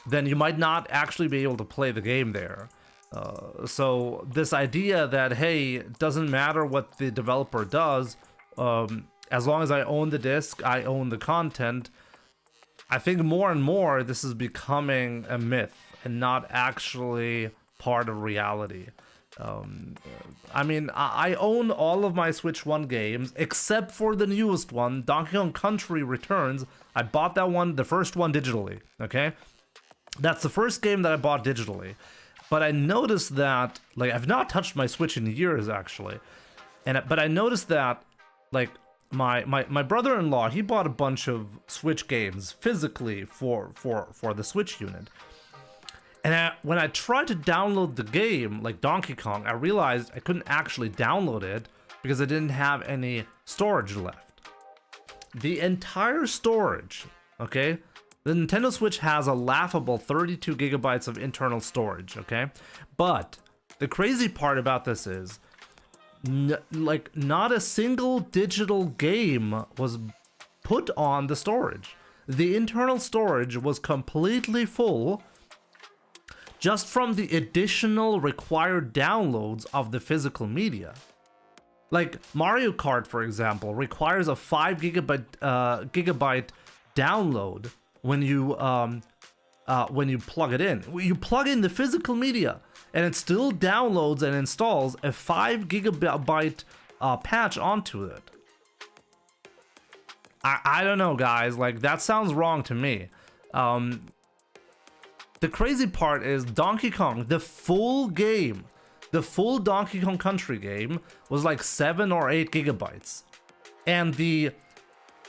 then you might not actually be able to play the game there. So this idea that, hey, it doesn't matter what the developer does, as long as I own the disc, I own the content, I think more and more this is becoming a myth and not actually part of reality. I mean, I own all of my Switch 1 games except for the newest one, Donkey Kong Country Returns. I bought that one, the first one, digitally, okay? That's the first game that I bought digitally. But I noticed that, like, I've not touched my Switch in years, actually. But I noticed that, like, my brother-in-law, he bought a bunch of Switch games physically for the Switch unit. And when I tried to download the game, like Donkey Kong, I realized I couldn't actually download it because I didn't have any storage left. The entire storage, okay? The Nintendo Switch has a laughable 32 gigabytes of internal storage, okay? But the crazy part about this is, like, not a single digital game was put on the storage. The internal storage was completely full just from the additional required downloads of the physical media. Like Mario Kart, for example, requires a 5 gigabyte download when you plug it in. You plug in the physical media, and it still downloads and installs a 5 gigabyte patch onto it. I don't know, guys. Like, that sounds wrong to me. The crazy part is Donkey Kong, the full game, the full Donkey Kong Country game was like 7 or 8 gigabytes, and the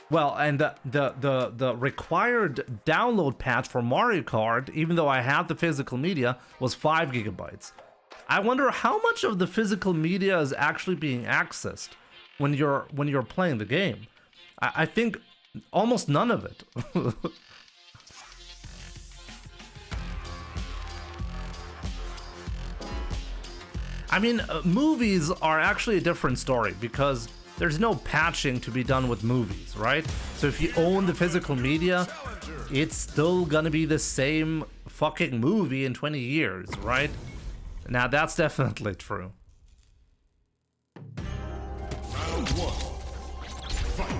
required download patch for Mario Kart, even though I had the physical media, was 5 gigabytes. I wonder how much of the physical media is actually being accessed when you're playing the game. I think almost none of it. I mean, movies are actually a different story because there's no patching to be done with movies, right? So if you own the physical media, it's still gonna be the same fucking movie in 20 years, right? Now that's definitely true. Round one. Fight.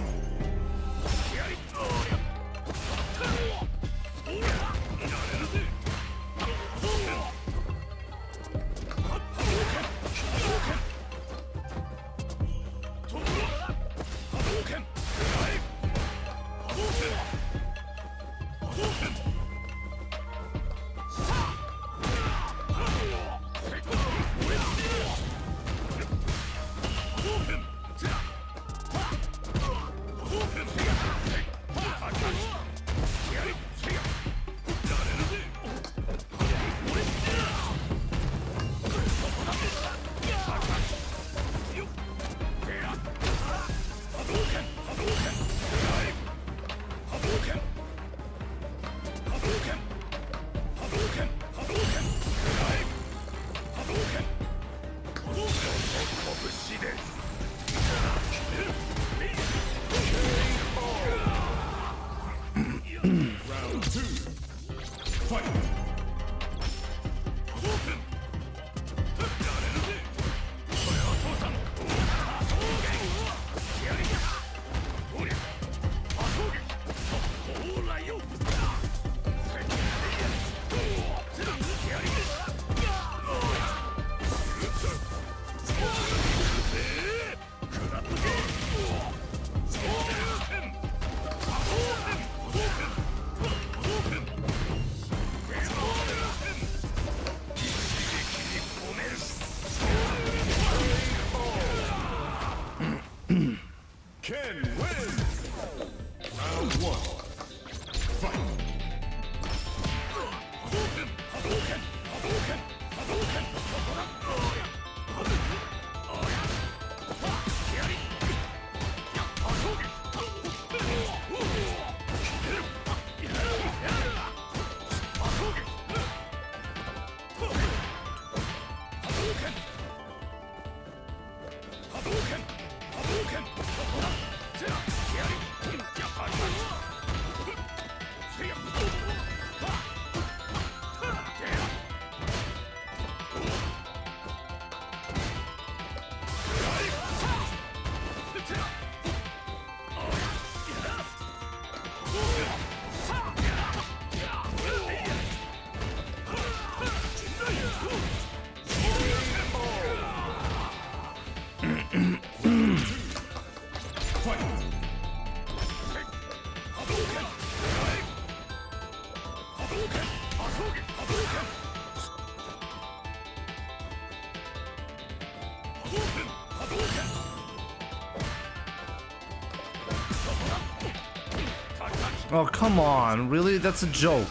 Oh, come on. Really? That's a joke.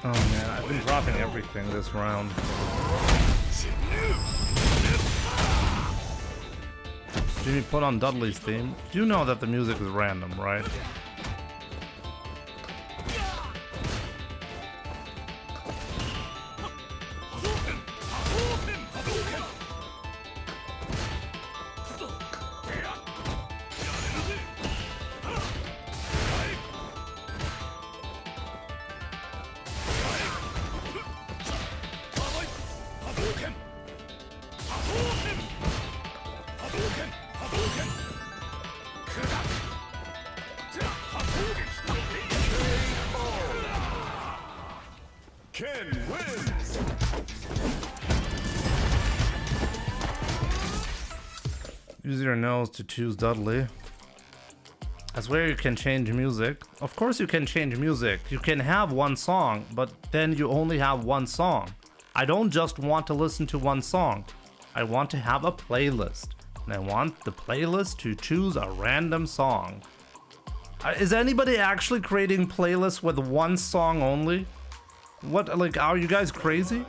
Oh man, I've been dropping everything this round. Jimmy, put on Dudley's theme. You know that the music is random, right? Ken wins. Use your nose to choose Dudley. I swear you can change music. Of course you can change music. You can have one song, but then you only have one song. I don't just want to listen to one song. I want to have a playlist. And I want the playlist to choose a random song. Is anybody actually creating playlists with one song only? What, like, are you guys crazy?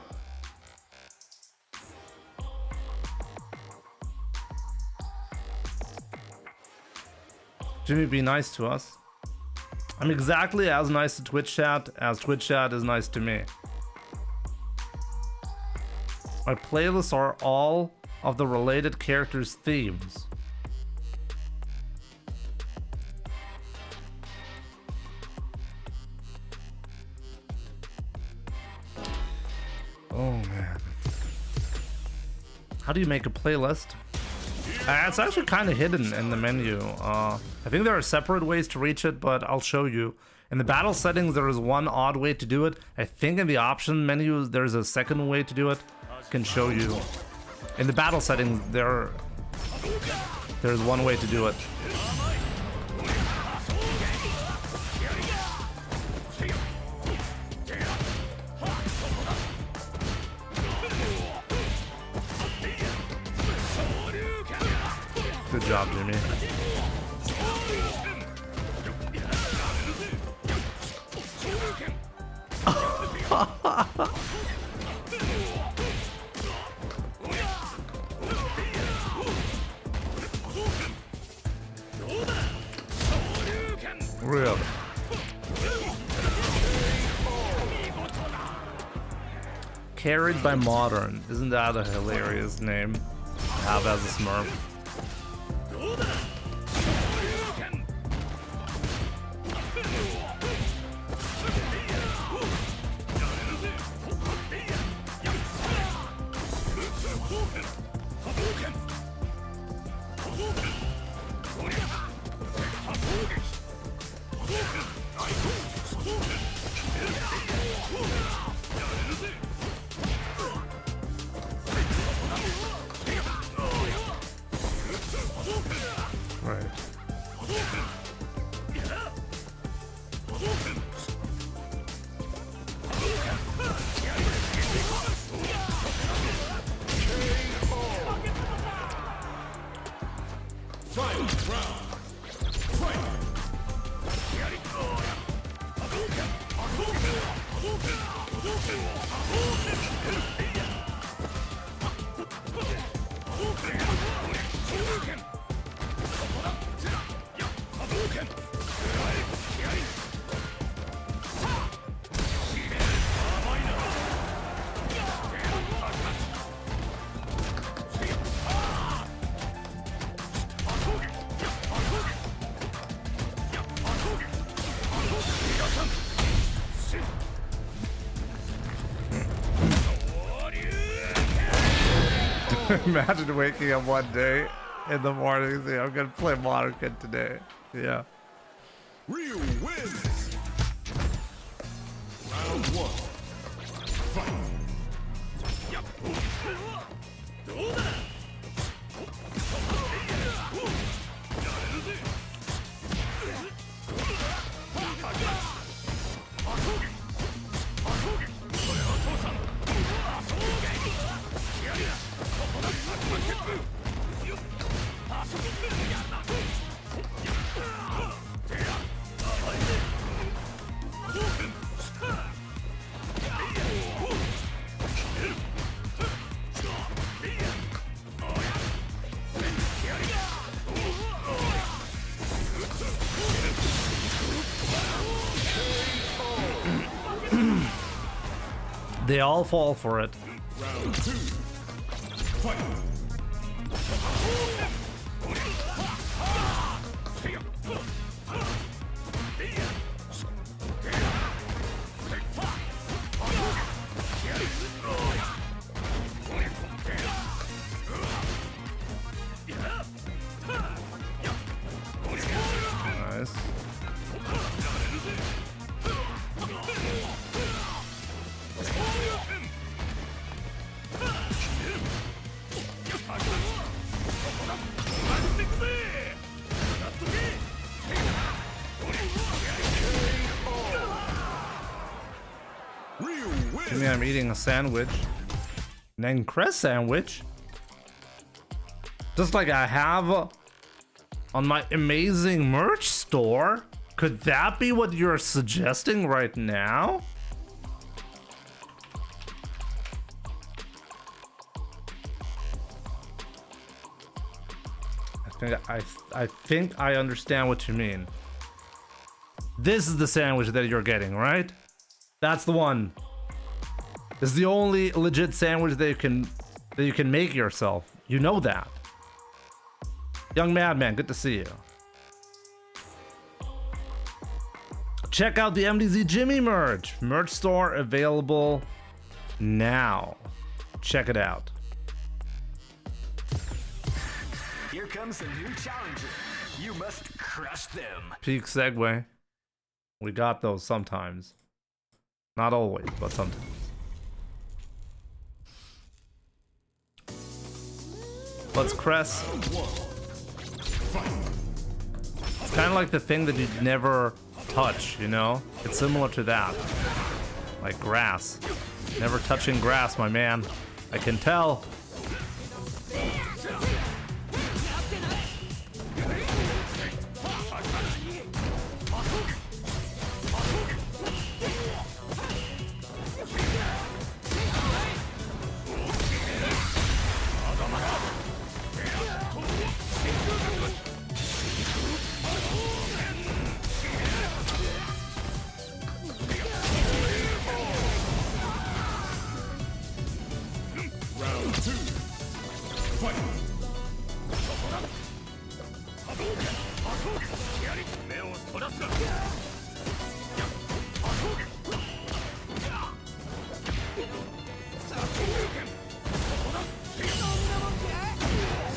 Jimmy, be nice to us. I'm exactly as nice to Twitch chat as Twitch chat is nice to me. My playlists are all of the related characters' themes. Oh man. How do you make a playlist? It's actually kind of hidden in the menu. I think there are separate ways to reach it, but I'll show you. In the battle settings, there is one odd way to do it. I think in the option menu, there's a second way to do it. I can show you. In the battle settings, there's one way to do it. Good job, Jimmy. Really? Carried by Modern. Isn't that a hilarious name to have as a Smurf? Right. Imagine waking up one day in the morning and saying, I'm gonna play Modern Kid today. Yeah. Ryu wins. They all fall for it. Round 2. Fight. Nice. I mean, I'm eating a sandwich. An Encrest sandwich? Just like I have on my amazing merch store? Could that be what you're suggesting right now? I think I understand what you mean. This is the sandwich that you're getting, right? That's the one. This is the only legit sandwich that you can make yourself. You know that. Young Madman, good to see you. Check out the MDZ Jimmy merch. Merch store available now. Check it out. Here comes a new challenger. You must crush them. Peak segue. We got those sometimes. Not always, but sometimes. Let's crest. It's kind of like the thing that you'd never touch, you know? It's similar to that. Like grass. Never touching grass, my man. I can tell.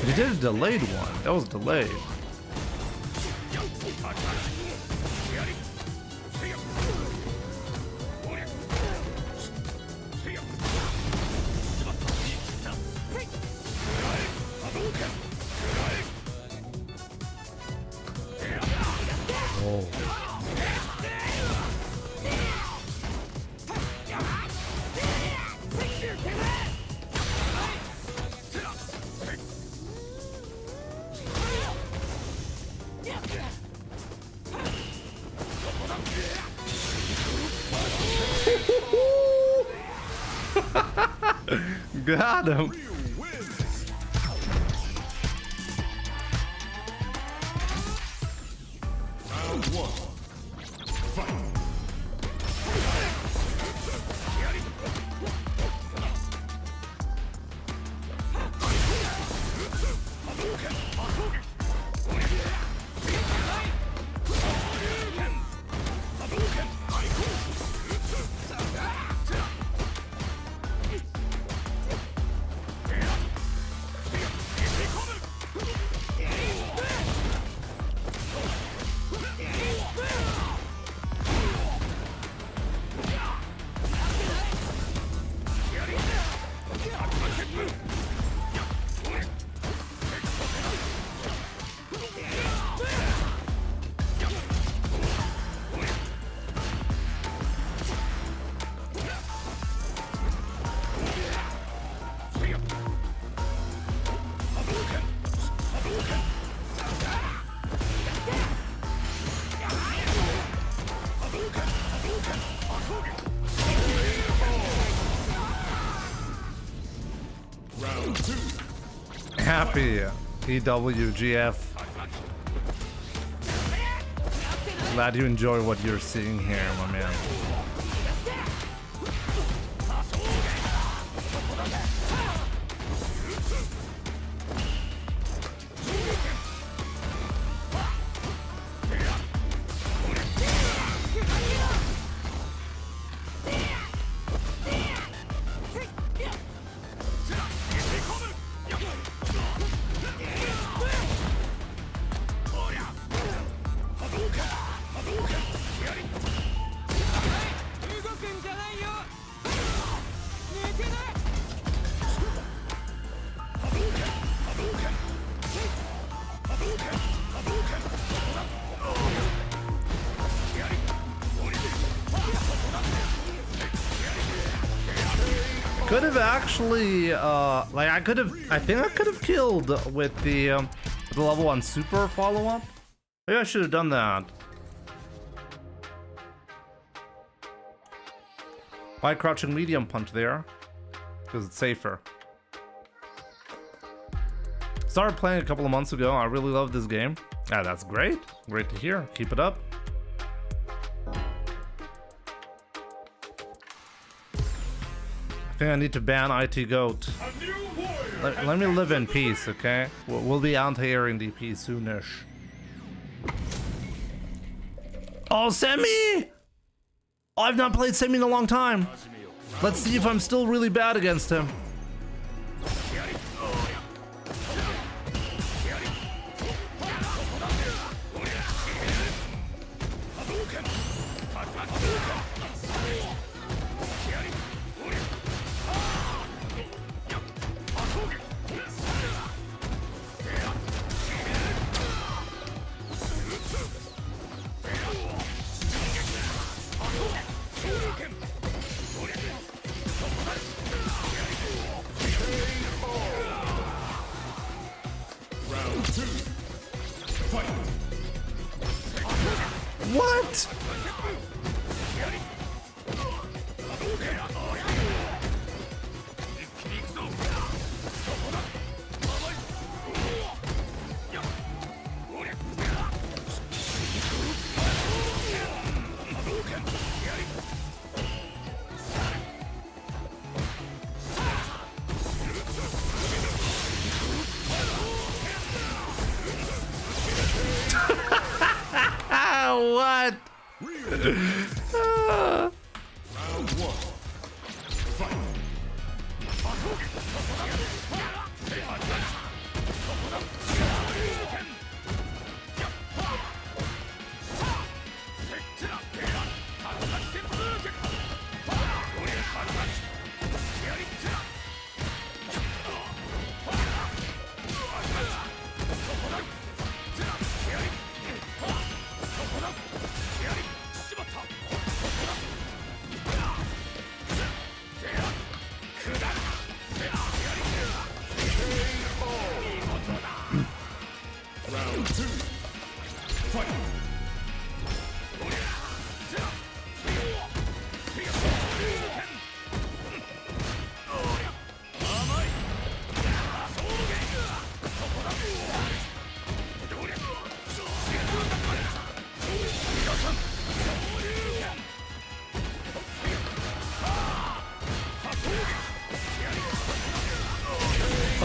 He did a delayed one. That was delayed. Got him. happy, EWGF. Glad you enjoy what you're seeing here, my man. Could have actually, like I think I could have killed with the level 1 super follow-up. Maybe I should have done that. Why crouching medium punch there? Because it's safer. Started playing a couple of months ago. I really love this game. Yeah, that's great. Great to hear. Keep it up. I think I need to ban IT Goat. Let me live in peace, okay? We'll be anti-airing DP soonish. Oh, Semi! Oh, I've not played Semi in a long time. Let's see if I'm still really bad against him. What? What?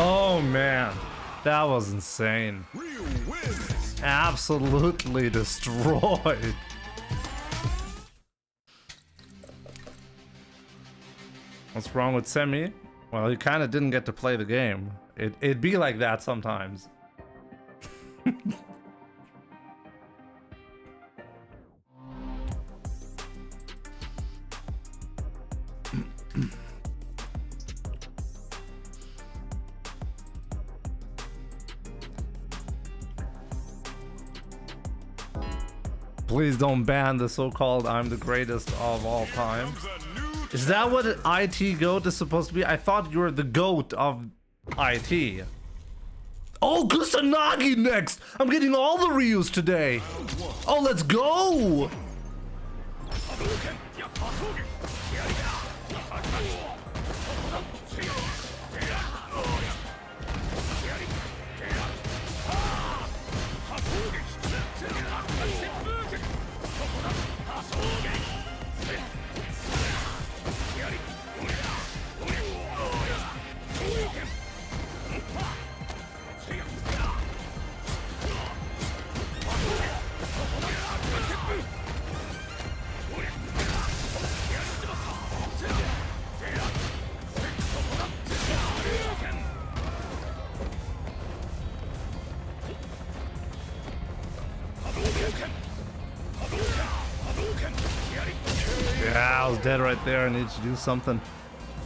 Oh man, that was insane. Absolutely destroyed. What's wrong with Semi? Well, he kind of didn't get to play the game. It'd be like that sometimes. Please don't ban the so-called I'm the greatest of all time. Is that what an IT GOAT is supposed to be? I thought you were the GOAT of IT. Oh, Kusanagi next! I'm getting all the Ryus today! Oh, let's go! was dead right there. I need to do something.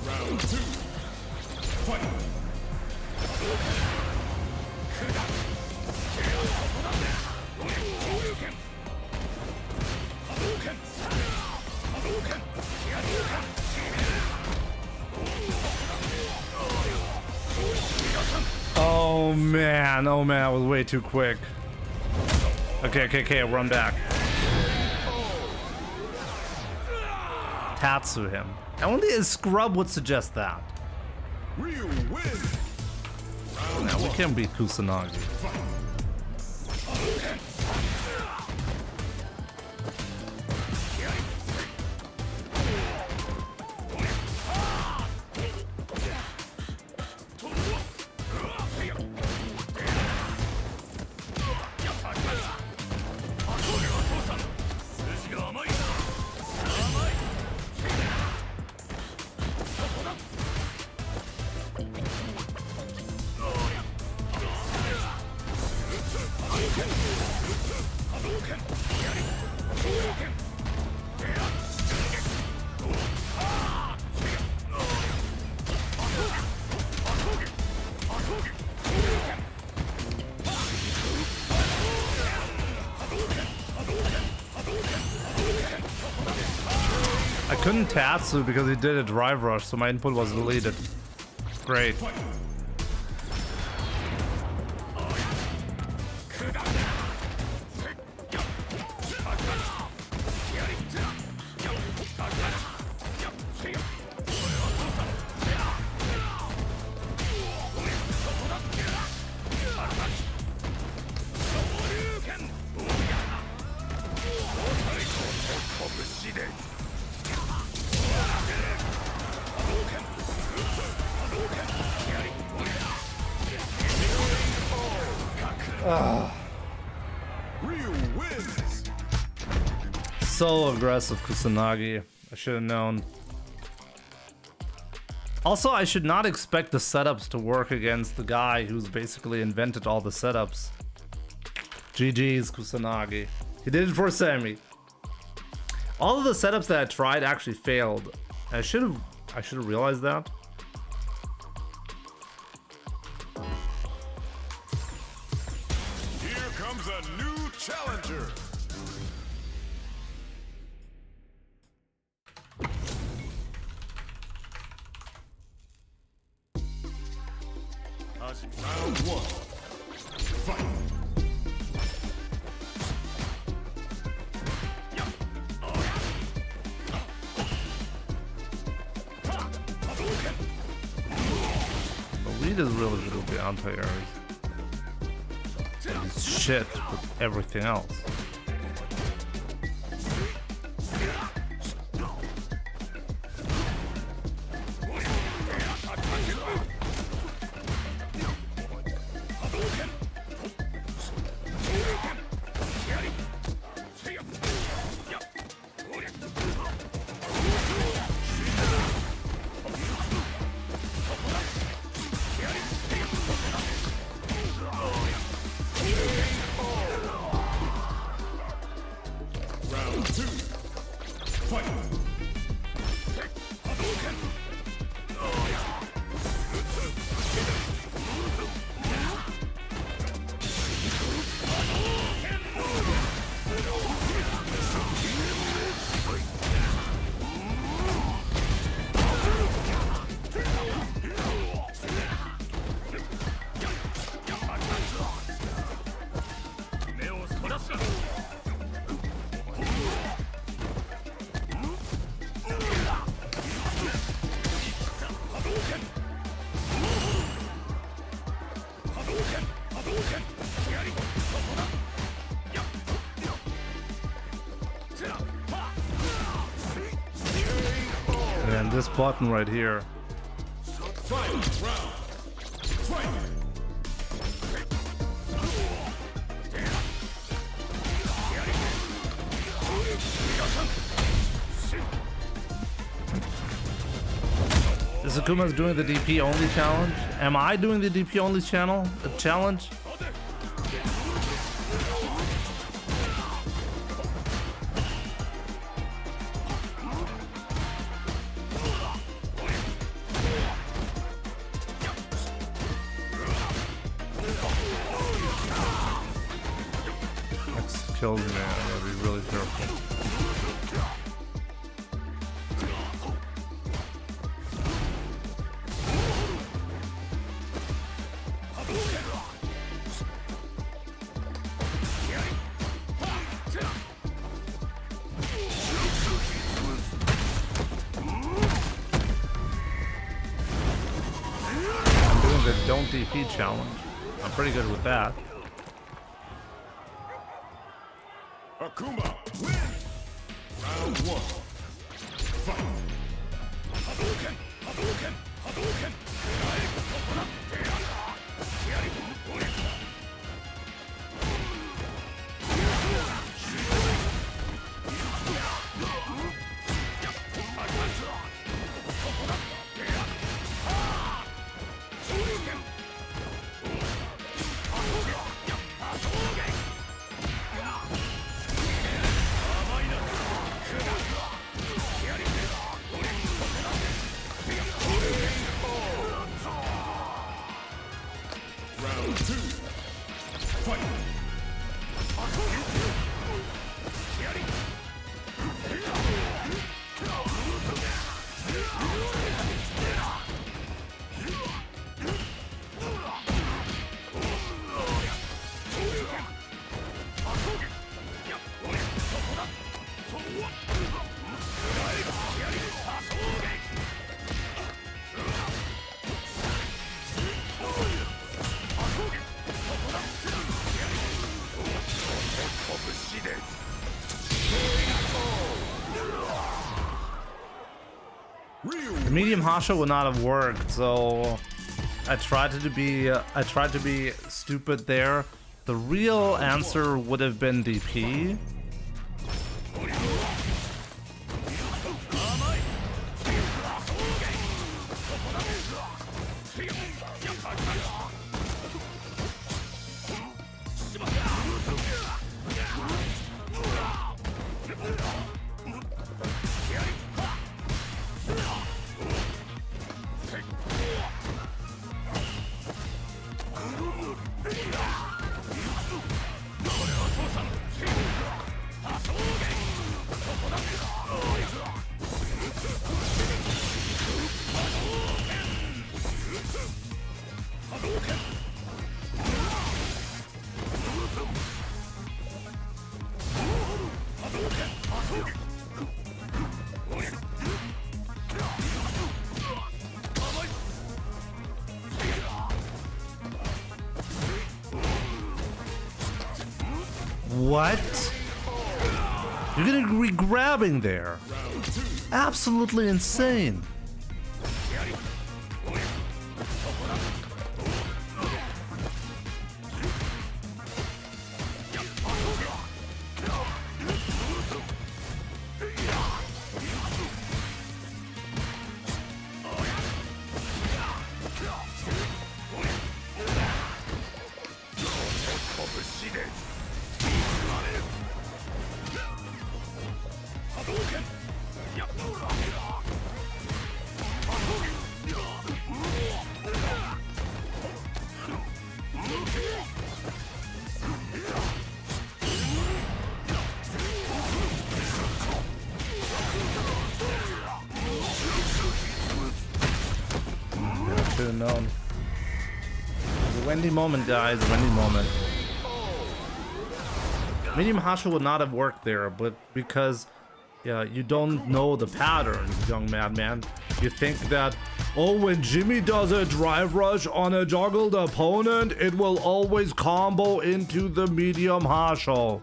Round 2. Fight. Oh man, I was way too quick. Okay, run back. Tatsu him. Only a scrub would suggest that. Ryu wins. Now we can beat Kusanagi. I couldn't Tatsu because he did a drive rush, so my input was deleted. Great. Ryu wins. So aggressive, Kusanagi. I should have known. Also, I should not expect the setups to work against the guy who's basically invented all the setups. GG's, Kusanagi. He did it for Sammy. All of the setups that I tried actually failed. I should have realized that. Here comes a new challenger. Round 1. Fight. Lead is really good with the anti-airs. He's shit with everything else. Round 2. Fight. And this button right here. Fight. Round. Fight. Sakuma's doing the DP only challenge. Am I doing the DP only challenge? kills me. I gotta be really careful. I'm doing the don't DP challenge. I'm pretty good with that. Akuma, win! Round 1. Fight! Hadouken! Hadouken! Hadouken! Round 2. Fight! The medium Hasha would not have worked, so I tried to be stupid there. The real answer would have been DP. What? You're gonna be grabbing there. Absolutely insane. Should have known. The Wendy moment, guys. The Wendy moment. Medium Hasha would not have worked there, but because you don't know the patterns, young madman. You think that, oh, when Jimmy does a drive rush on a juggled opponent, it will always combo into the medium Hasha.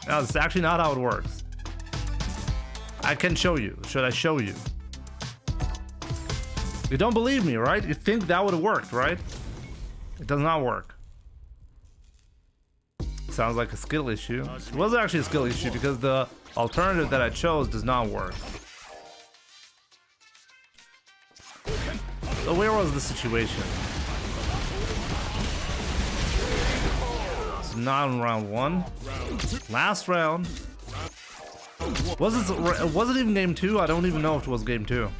That's actually not how it works. I can show you. Should I show you? You don't believe me, right? You think that would have worked, right? It does not work. Sounds like a skill issue. It was actually a skill issue because the alternative that I chose does not work. So where was the situation? It's not in round 1. Last round. Was it even game 2? I don't even know if it was game 2.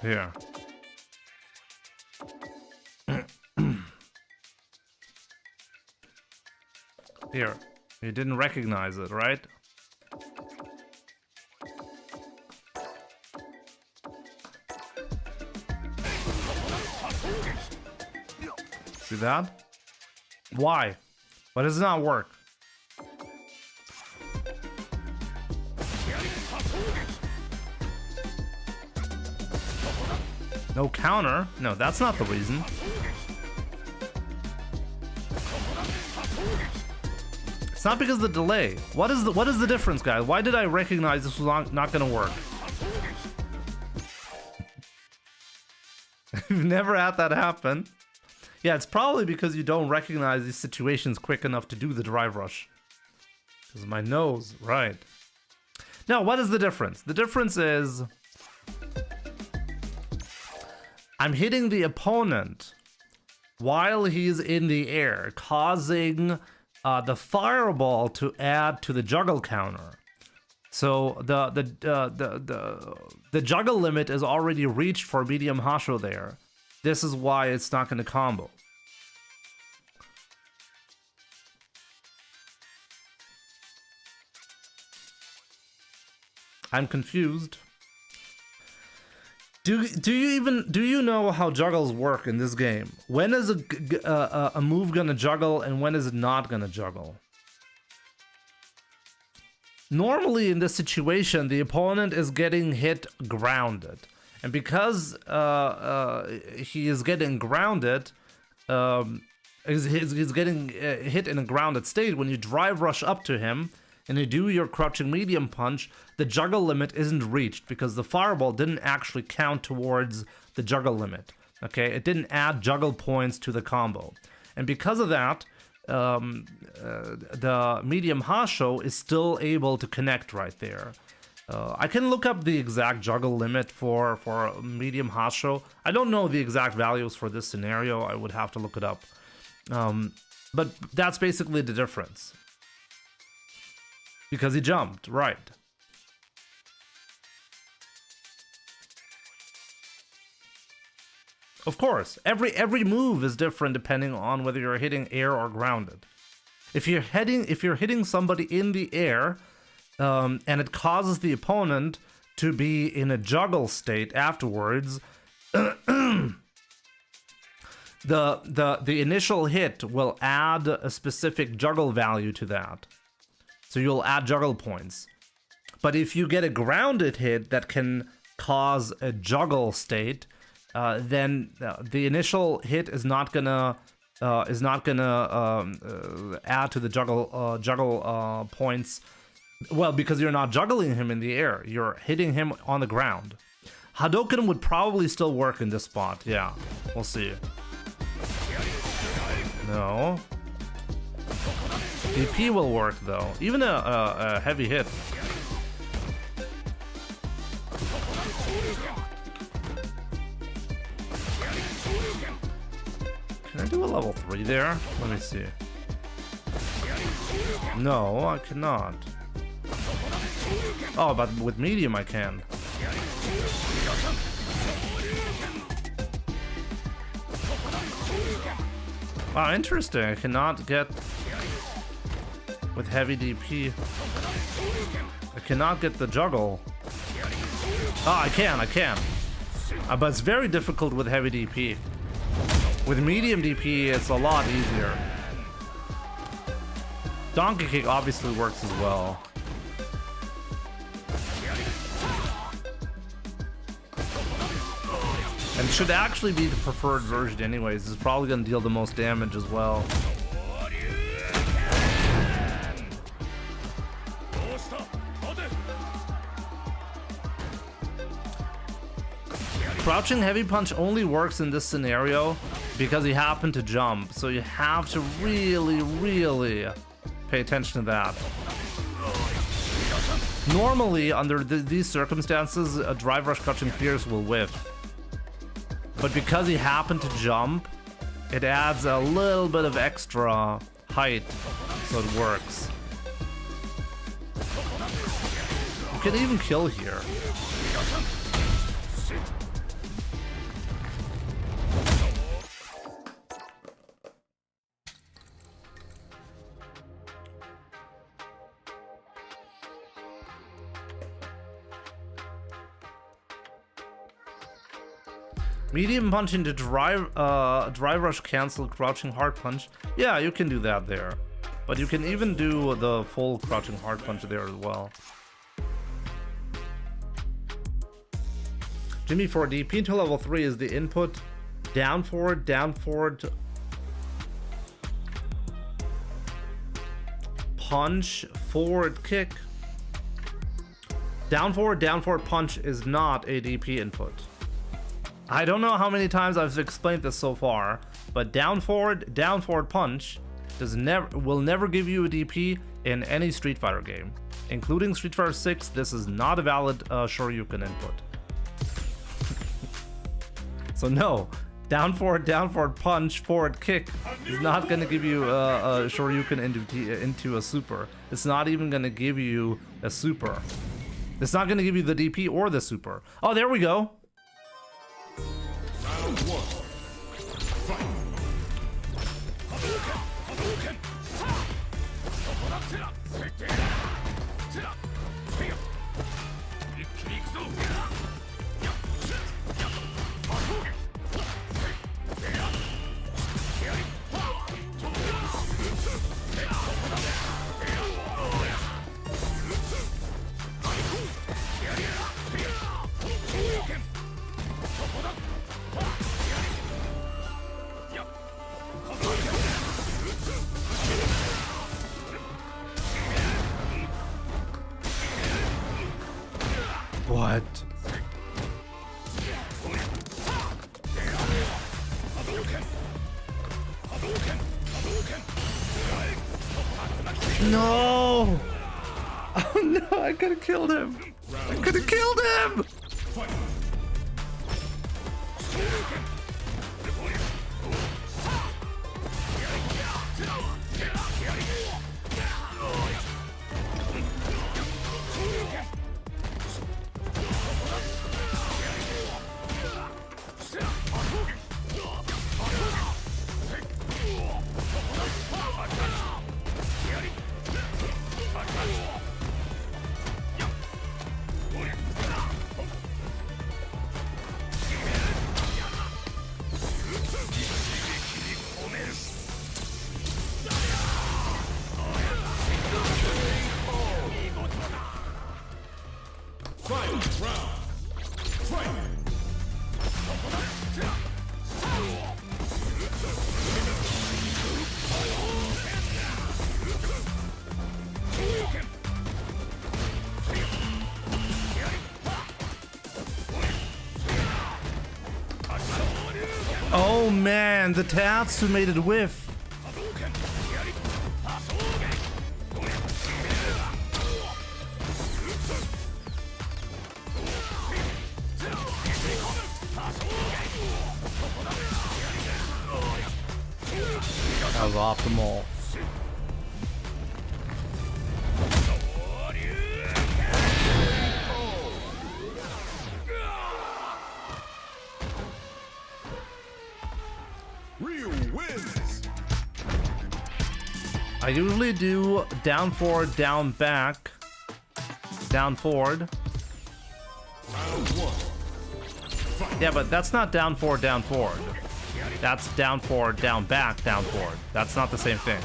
Here. Here. You didn't recognize it, right? See that? Why? Why does it not work? No counter? No, that's not the reason. It's not because of the delay. What is the difference, guys? Why did I recognize this was not gonna work? You've never had that happen. Yeah, it's probably because you don't recognize these situations quick enough to do the drive rush. Because my nose, right. Now, what is the difference? The difference is I'm hitting the opponent while he's in the air, causing the fireball to add to the juggle counter. So the juggle limit is already reached for medium Hasho there. This is why it's not going to combo. I'm confused. Do you know how juggles work in this game? When is a move gonna juggle and when is it not gonna juggle? Normally in this situation, the opponent is getting hit grounded, and because he is getting grounded, he's getting hit in a grounded state. When you drive rush up to him and you do your crouching medium punch, the juggle limit isn't reached because the fireball didn't actually count towards the juggle limit. Okay, it didn't add juggle points to the combo, and because of that, the medium Hasho is still able to connect right there. I can look up the exact juggle limit for medium Hasho. I don't know the exact values for this scenario. I would have to look it up. But that's basically the difference. Because he jumped, right. Of course, every move is different depending on whether you're hitting air or grounded. If you're hitting somebody in the air, and it causes the opponent to be in a juggle state afterwards, the initial hit will add a specific juggle value to that. So you'll add juggle points. But if you get a grounded hit that can cause a juggle state, then the initial hit is not gonna add to the juggle points. Well, because you're not juggling him in the air, you're hitting him on the ground. Hadouken would probably still work in this spot. Yeah, we'll see. No. DP will work though, even a heavy hit. Can I do a level 3 there? Let me see. No, I cannot. Oh, but with medium I can. Wow, interesting. I cannot get with heavy DP. I cannot get the juggle. Oh, I can. But it's very difficult with heavy DP. With medium DP, it's a lot easier. Donkey kick obviously works as well. And should actually be the preferred version anyways. It's probably going to deal the most damage as well. Crouching heavy punch only works in this scenario because he happened to jump, so you have to really pay attention to that. Normally, under these circumstances, a drive rush crouching fierce will whiff. But because he happened to jump, it adds a little bit of extra height, so it works. You can even kill here. Medium punch into drive rush cancel crouching hard punch. Yeah, you can do that there. But you can even do the full crouching hard punch there as well. Jimmy, for DP into level 3 is the input down forward, punch, forward kick. Down forward punch is not a DP input. I don't know how many times I've explained this so far, but down forward punch will never give you a DP in any Street Fighter game, including Street Fighter 6. This is not a valid Shoryuken input. So no, down forward punch, forward kick is not going to give you a Shoryuken into a super. It's not even going to give you a super. It's not going to give you the DP or the super. Oh, there we go. Round 1. Fight. What? No! Oh no, I could have killed him! I could have killed him! Oh man, the Tatsu made it whiff. That was optimal. I usually do down forward, down back, down forward. Yeah, but that's not down forward, down forward. That's down forward, down back, down forward. That's not the same thing.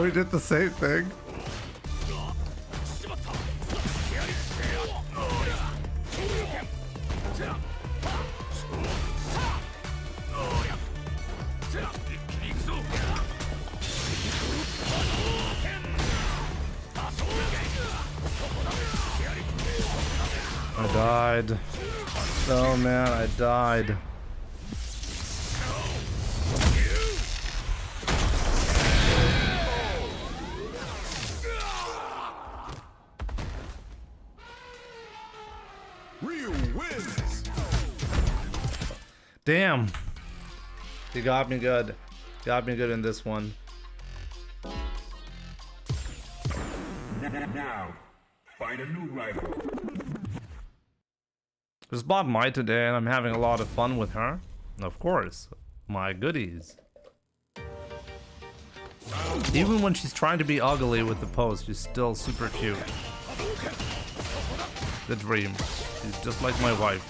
We did the same thing. I died. Oh man, I died. Ryu wins. Damn. He got me good. Got me good in this one. Now, find a new rival. There's Bob Mai today, and I'm having a lot of fun with her. And of course, my goodies. Even when she's trying to be ugly with the pose, she's still super cute. The dream. She's just like my wife.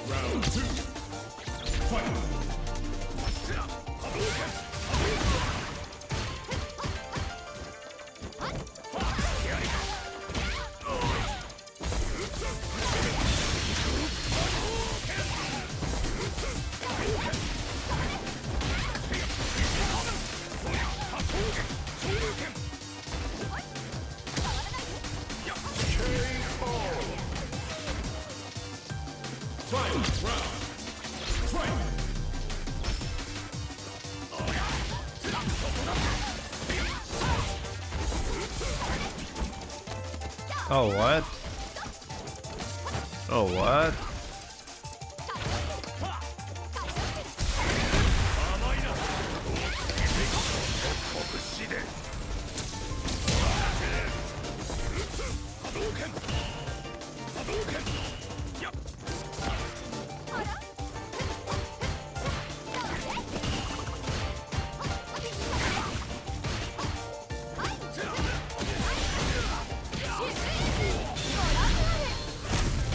Round 2. Fight. Oh, what? Oh, what?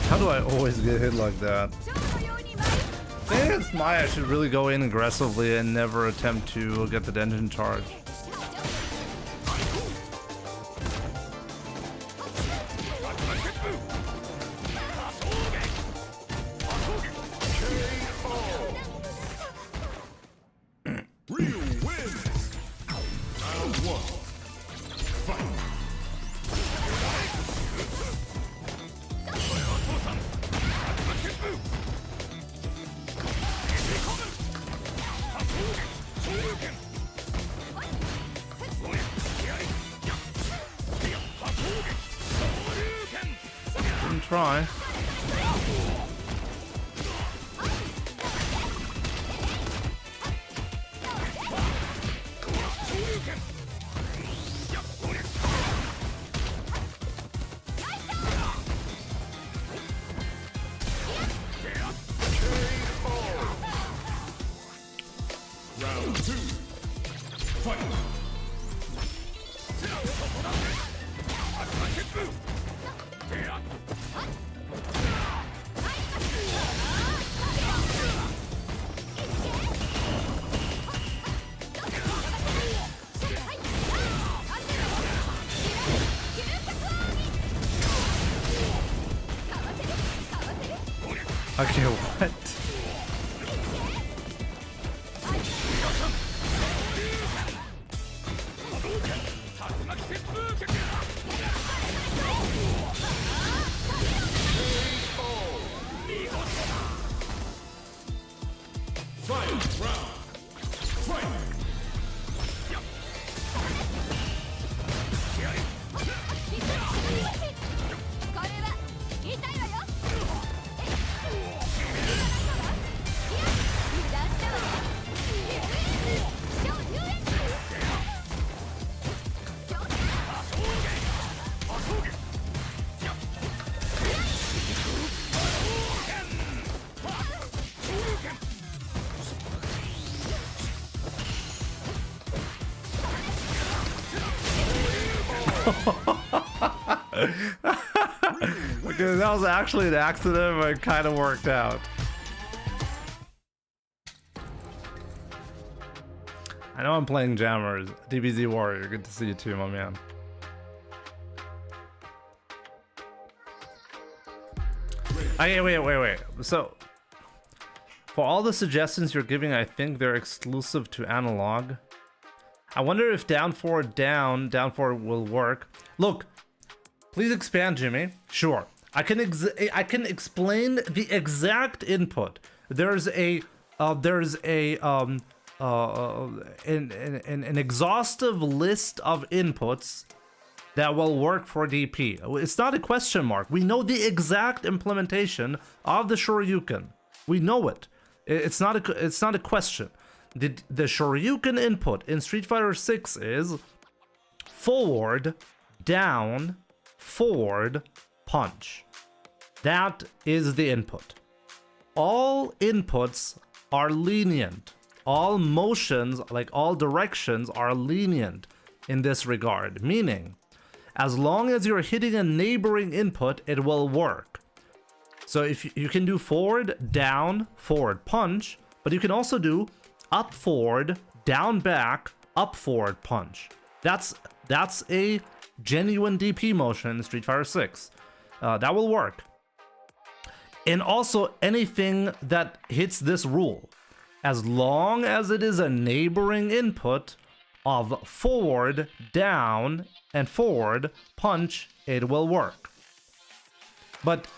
How do I always get hit like that? I think it's I should really go in aggressively and never attempt to get the Denshin charge. Ryu wins. Round 1. Fight. Didn't try. Round 2. Fight. Okay, what? Fight. Round. Fight. Because that was actually an accident, but it kind of worked out. I know I'm playing jammers. DBZ Warrior, good to see you too, my man. Okay, wait. So, for all the suggestions you're giving, I think they're exclusive to analog. I wonder if down forward will work. Look, please expand, Jimmy. Sure, I can explain the exact input. There's an exhaustive list of inputs that will work for DP. It's not a question mark. We know the exact implementation of the Shoryuken. We know it. It's not a question. The Shoryuken input in Street Fighter 6 is forward, down, forward, punch. That is the input. All inputs are lenient. All motions, like all directions, are lenient in this regard. Meaning, as long as you're hitting a neighboring input, it will work. So if you can do forward, down, forward, punch, but you can also do up, forward, down, back, up, forward, punch. That's a genuine DP motion in Street Fighter 6. That will work. And also anything that hits this rule, as long as it is a neighboring input of forward, down, and forward punch, it will work. But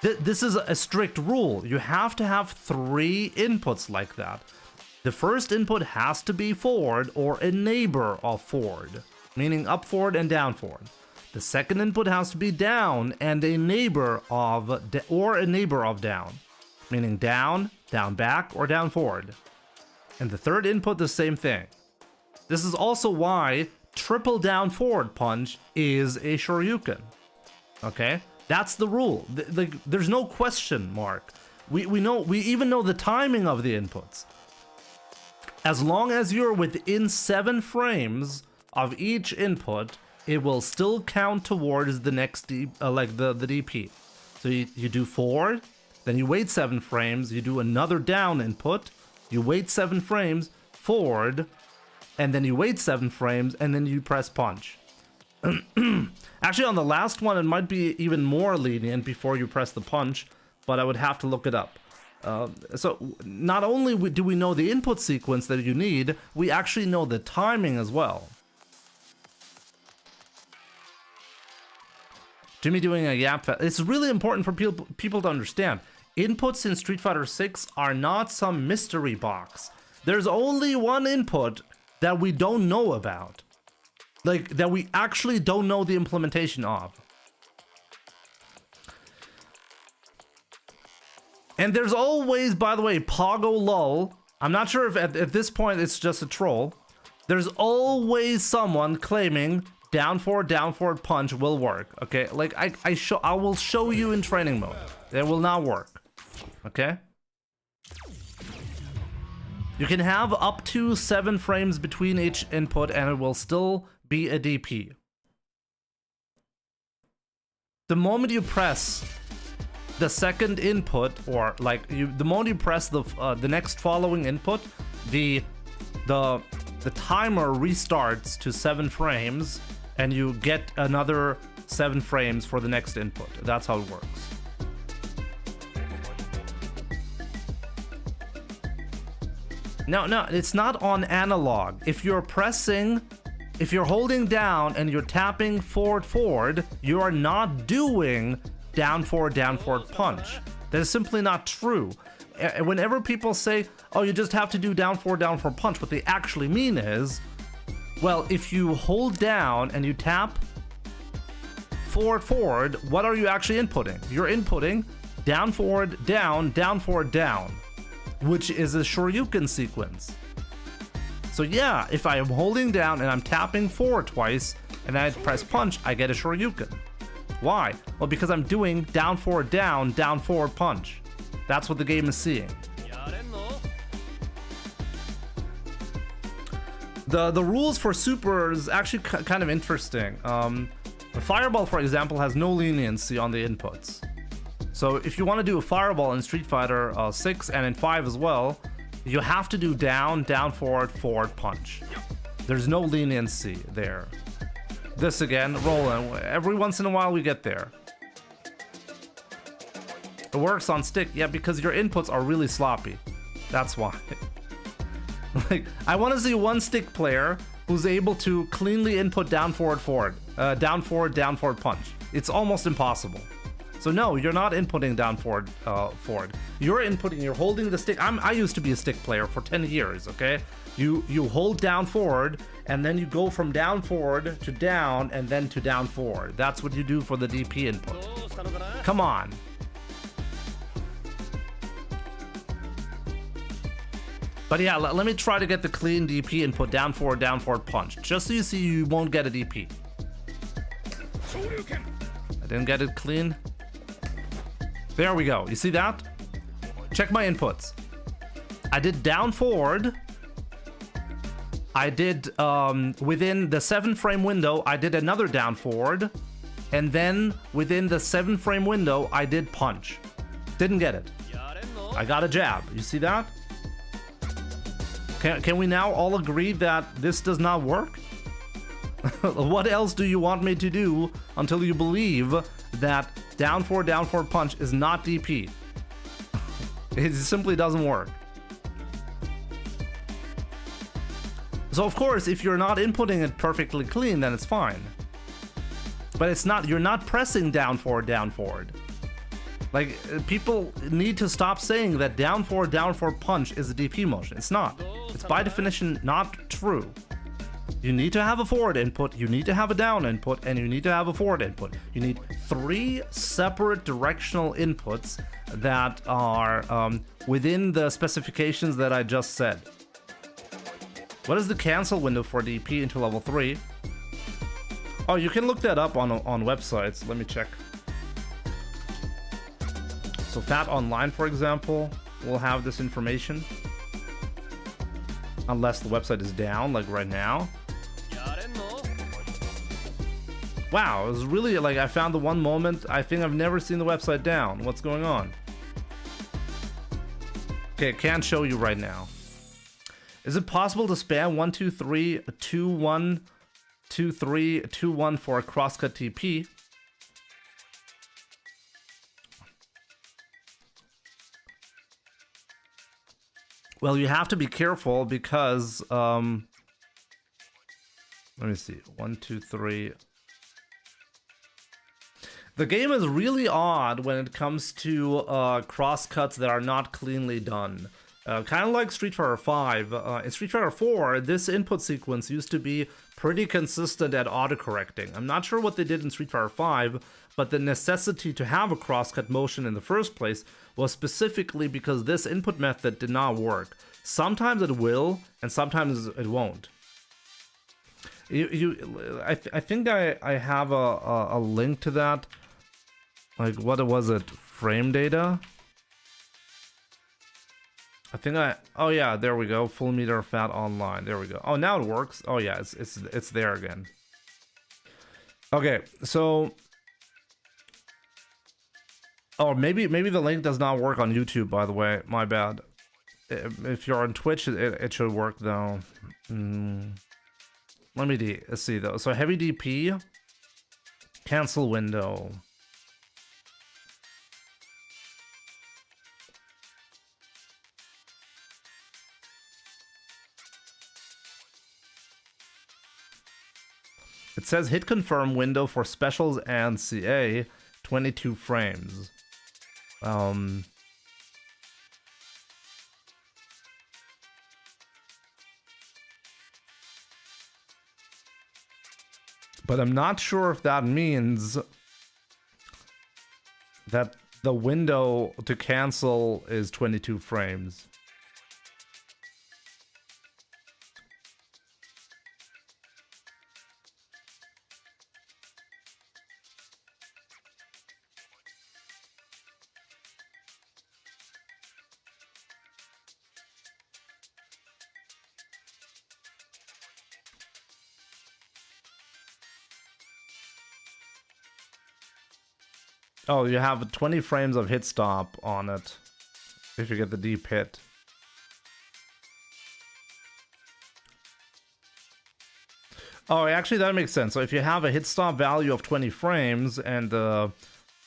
this is a strict rule. You have to have 3 inputs like that. The first input has to be forward or a neighbor of forward, meaning up forward and down forward. The second input has to be down and a neighbor of down, meaning down, down back, or down forward. And the third input, the same thing. This is also why triple down forward punch is a Shoryuken. Okay? That's the rule. There's no question mark. We even know the timing of the inputs. As long as you're within 7 frames of each input, it will still count towards the next the DP. So you do forward, then you wait 7 frames, you do another down input, you wait 7 frames, forward, and then you wait 7 frames, and then you press punch. Actually, on the last one, it might be even more lenient before you press the punch, but I would have to look it up. So not only do we know the input sequence that you need, we actually know the timing as well. Jimmy doing a yap fest. It's really important for people to understand. Inputs in Street Fighter 6 are not some mystery box. There's only one input that we don't know about. Like, that we actually don't know the implementation of. And there's always, by the way, Pogo Lol. I'm not sure if at this point it's just a troll. There's always someone claiming down forward punch will work. Okay, like I will show you in training mode. It will not work. Okay. You can have up to 7 frames between each input, and it will still be a DP. The moment you press the second input, or like the moment you press the next following input, the timer restarts to 7 frames, and you get another 7 frames for the next input. That's how it works. No, it's not on analog. If you're holding down and you're tapping forward, you are not doing down forward punch. That is simply not true. Whenever people say, oh, you just have to do down forward punch, what they actually mean is, well, if you hold down and you tap forward, what are you actually inputting? You're inputting down forward down forward down, which is a Shoryuken sequence. So yeah, if I am holding down and I'm tapping forward twice and I press punch, I get a Shoryuken. Why? Well, because I'm doing down forward punch. That's what the game is seeing. The rules for super is actually kind of interesting. The fireball, for example, has no leniency on the inputs. So if you want to do a fireball in Street Fighter 6 and in 5 as well, you have to do down, down forward, forward punch. There's no leniency there. This again, rolling. Every once in a while we get there. It works on stick, yeah, because your inputs are really sloppy. That's why. Like, I want to see one stick player who's able to cleanly input down forward forward, down forward punch. It's almost impossible. So no, you're not inputting down forward forward. You're inputting. You're holding the stick. I used to be a stick player for 10 years. Okay, you hold down forward and then you go from down forward to down and then to down forward. That's what you do for the DP input. Come on. But yeah, let me try to get the clean DP input down forward punch. Just so you see you won't get a DP. I didn't get it clean. There we go. You see that? Check my inputs. I did down forward. I did, within the 7-frame window, I did another down forward. And then within the 7-frame window, I did punch. Didn't get it. I got a jab. You see that? Can we now all agree that this does not work? What else do you want me to do until you believe that down forward punch is not DP? It simply doesn't work. So of course, if you're not inputting it perfectly clean, then it's fine. But it's not, you're not pressing down forward. Like, people need to stop saying that down forward punch is a DP motion. It's not. It's by definition not true. You need to have a forward input, you need to have a down input, and you need to have a forward input. You need 3 separate directional inputs that are within the specifications that I just said. What is the cancel window for DP into level 3? Oh, you can look that up on websites. Let me check. So Fat Online, for example, will have this information. Unless the website is down, like right now. Wow, it was really like I found the one moment. I think I've never seen the website down. What's going on? Okay, can't show you right now. Is it possible to spam 1 2 3 2 1 2 3 2 1 for a crosscut TP? Well, you have to be careful because let me see. 1 2 3. The game is really odd when it comes to crosscuts that are not cleanly done. Kind of like Street Fighter 5. In Street Fighter 4, this input sequence used to be pretty consistent at autocorrecting. I'm not sure what they did in Street Fighter 5, but the necessity to have a crosscut motion in the first place was specifically because this input method did not work. Sometimes it will, and sometimes it won't. I think I have a link to that. Like, what was it? Frame data? I think oh yeah, there we go. Full meter Fat Online. There we go. Oh, now it works. Oh yeah, it's there again. Okay, so oh, maybe the link does not work on YouTube, by the way. My bad. If you're on Twitch, it should work though. Let me see though. So heavy DP, cancel window. It says hit confirm window for specials and CA, 22 frames. But I'm not sure if that means that the window to cancel is 22 frames. Oh, you have 20 frames of hit stop on it if you get the deep hit. Oh, actually, that makes sense. So if you have a hit stop value of 20 frames and the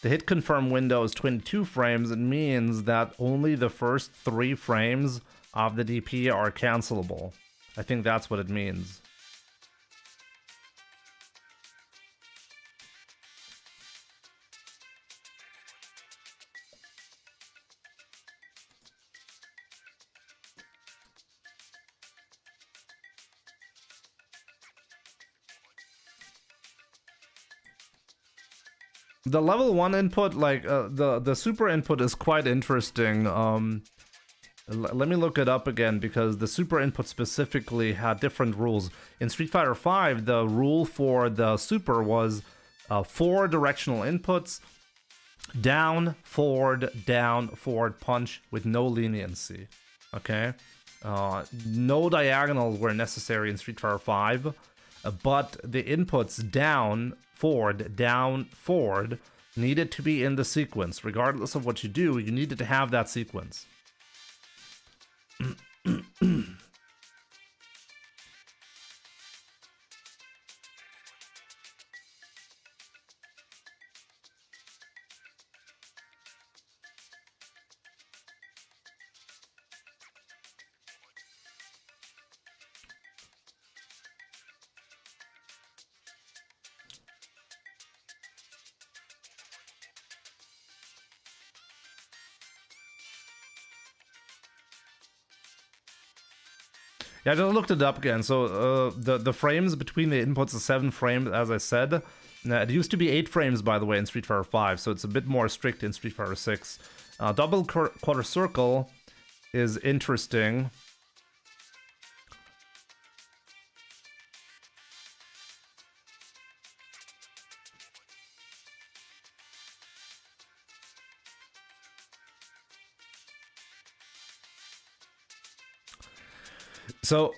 hit confirm window is 22 frames, it means that only the first 3 frames of the DP are cancelable. I think that's what it means. The level 1 input, like the super input, is quite interesting. Let me look it up again because the super input specifically had different rules. In Street Fighter V, the rule for the super was 4 directional inputs: down, forward, punch, with no leniency. Okay, no diagonals were necessary in Street Fighter V, but the inputs down, forward needed to be in the sequence. Regardless of what you do, you needed to have that sequence. Yeah, I just looked it up again. So the frames between the inputs is 7 frames, as I said. It used to be 8 frames, by the way, in Street Fighter V, so it's a bit more strict in Street Fighter 6. Double quarter circle is interesting. So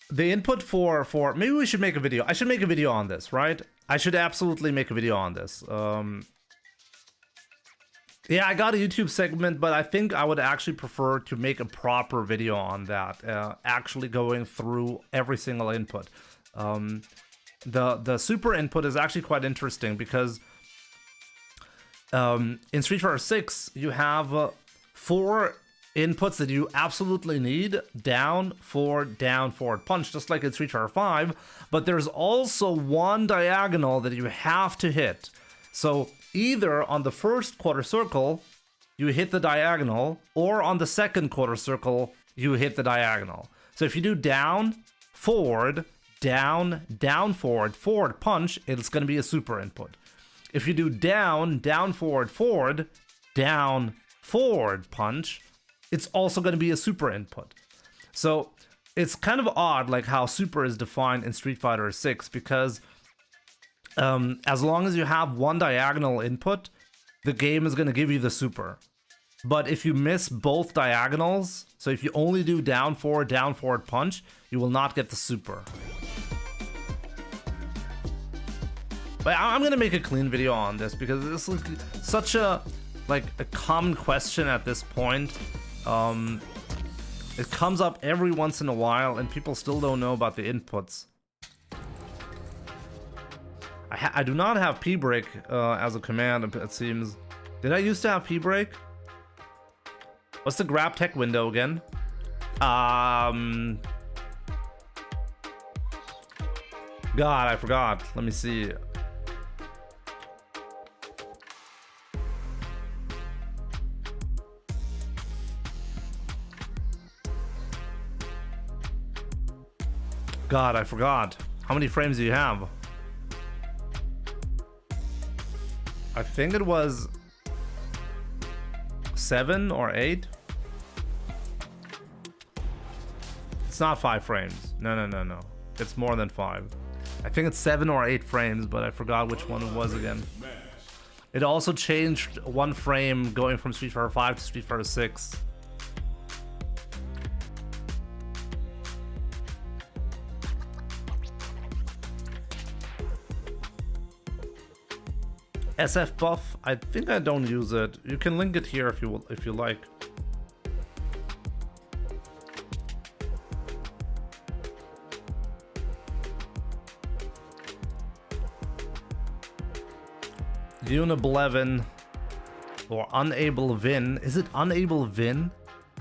the input for maybe we should make a video. I should make a video on this, right? I should absolutely make a video on this. Yeah, I got a YouTube segment, but I think I would actually prefer to make a proper video on that, actually going through every single input. The super input is actually quite interesting because in Street Fighter 6 you have 4 inputs that you absolutely need: down, forward, punch, just like in Street Fighter 5, but there's also 1 diagonal that you have to hit. So either on the first quarter circle you hit the diagonal, or on the second quarter circle you hit the diagonal. So if you do down, forward, forward, punch, it's going to be a super input. If you do down, forward, down, forward, punch, it's also going to be a super input. So it's kind of odd, like how super is defined in Street Fighter 6, because as long as you have 1 diagonal input, the game is going to give you the super. But if you miss both diagonals, so if you only do down, forward, punch, you will not get the super. But I'm going to make a clean video on this because this is such a common question at this point. It comes up every once in a while and people still don't know about the inputs. I do not have P-break as a command, it seems. Did I used to have P-break? What's the grab tech window again? God, I forgot. Let me see. God, I forgot. How many frames do you have? I think it was 7 or 8. It's not 5 frames. No. It's more than 5. I think it's 7 or 8 frames, but I forgot which one it was again. It also changed 1 frame going from Street Fighter 5 to Street Fighter 6. SF buff. I think I don't use it. You can link it here if you like. Uniblevin or Unable Vin. Is it Unable Vin?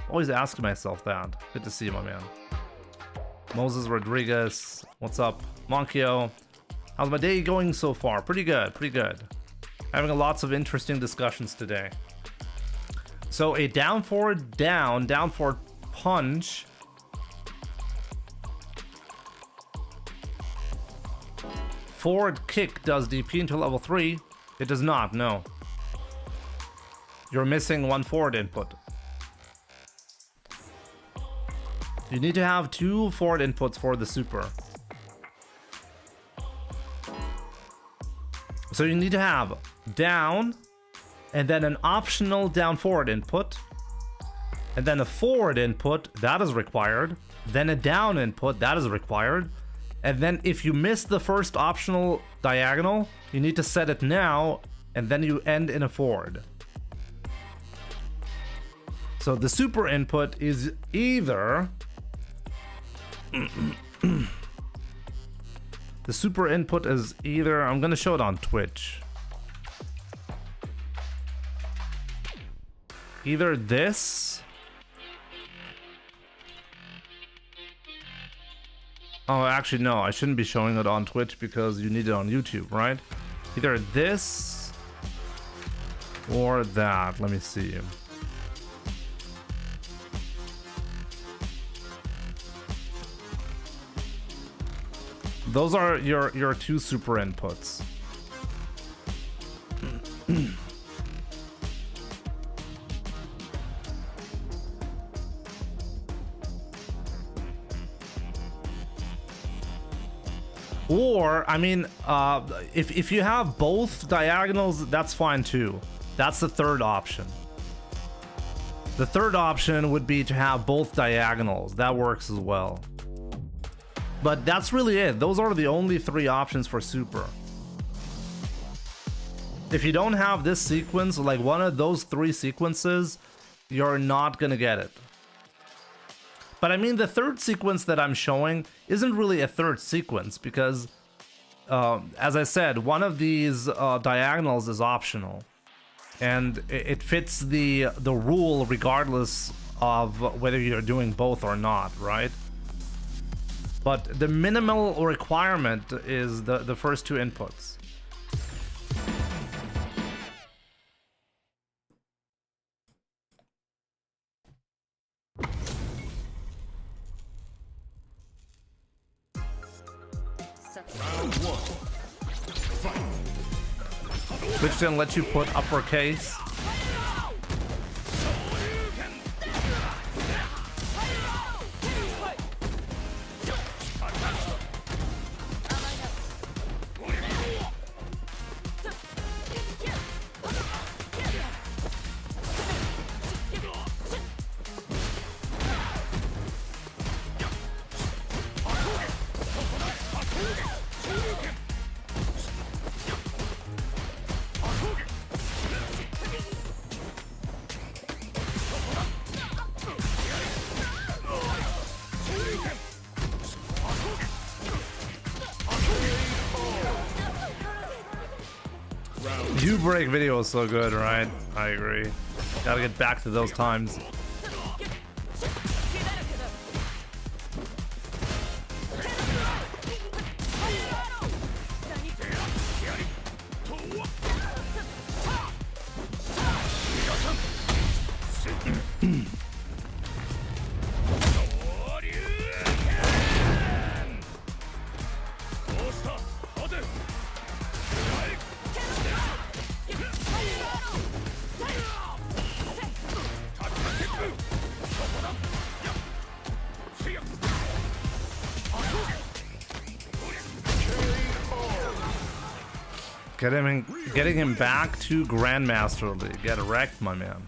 Always asking myself that. Good to see you, my man. Moses Rodriguez, what's up? Monkio, how's my day going so far? Pretty good, pretty good. Having lots of interesting discussions today. So a down forward down forward punch. Forward kick does DP until level 3. It does not, no. You're missing one forward input. You need to have 2 forward inputs for the super. So you need to have down, and then an optional down forward input, and then a forward input, that is required, then a down input, that is required, and then if you miss the first optional diagonal, you need to set it now, and then you end in a forward. So the super input is either the super input is either, I'm gonna show it on Twitch, either this, oh actually no, I shouldn't be showing it on Twitch because you need it on YouTube, right? Either this or that. Let me see. Those are your 2 super inputs. Or, I mean, if you have both diagonals, that's fine too. That's the third option. The third option would be to have both diagonals. That works as well. But that's really it. Those are the only 3 options for super. If you don't have this sequence, like one of those 3 sequences, you're not gonna get it. But I mean, the third sequence that I'm showing isn't really a third sequence because, as I said, one of these diagonals is optional. And it fits the rule regardless of whether you're doing both or not, right? But the minimal requirement is the first 2 inputs. Twitch didn't let you put uppercase. You break video is so good, right? I agree. Gotta get back to those times. Getting him back to Grandmaster League. Get wrecked, my man.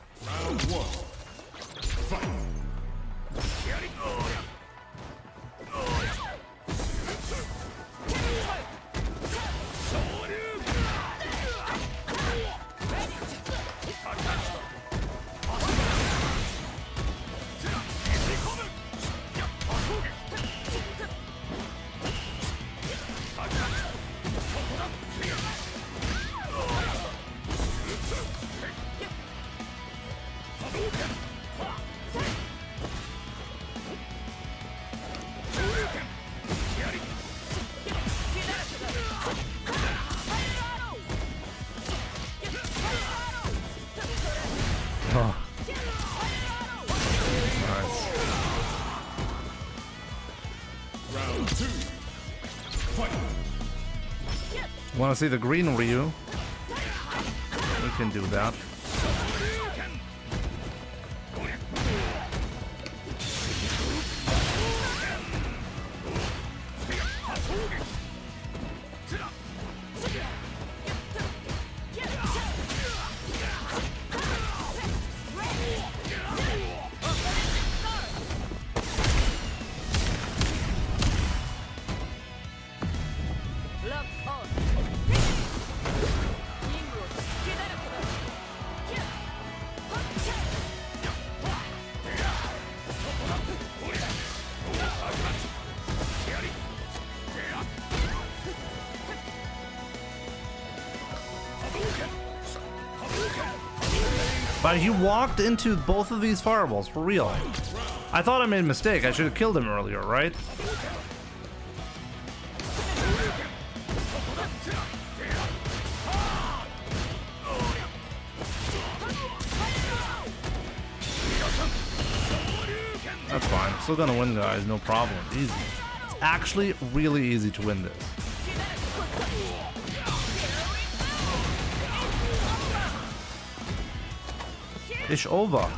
Oh. Nice. Round 2. Fight. Want to see the green Ryu? We can do that. But he walked into both of these fireballs, for real. I thought I made a mistake. I should have killed him earlier, right? That's fine. I'm still gonna win, guys. No problem. Easy. It's actually really easy to win this. It's over.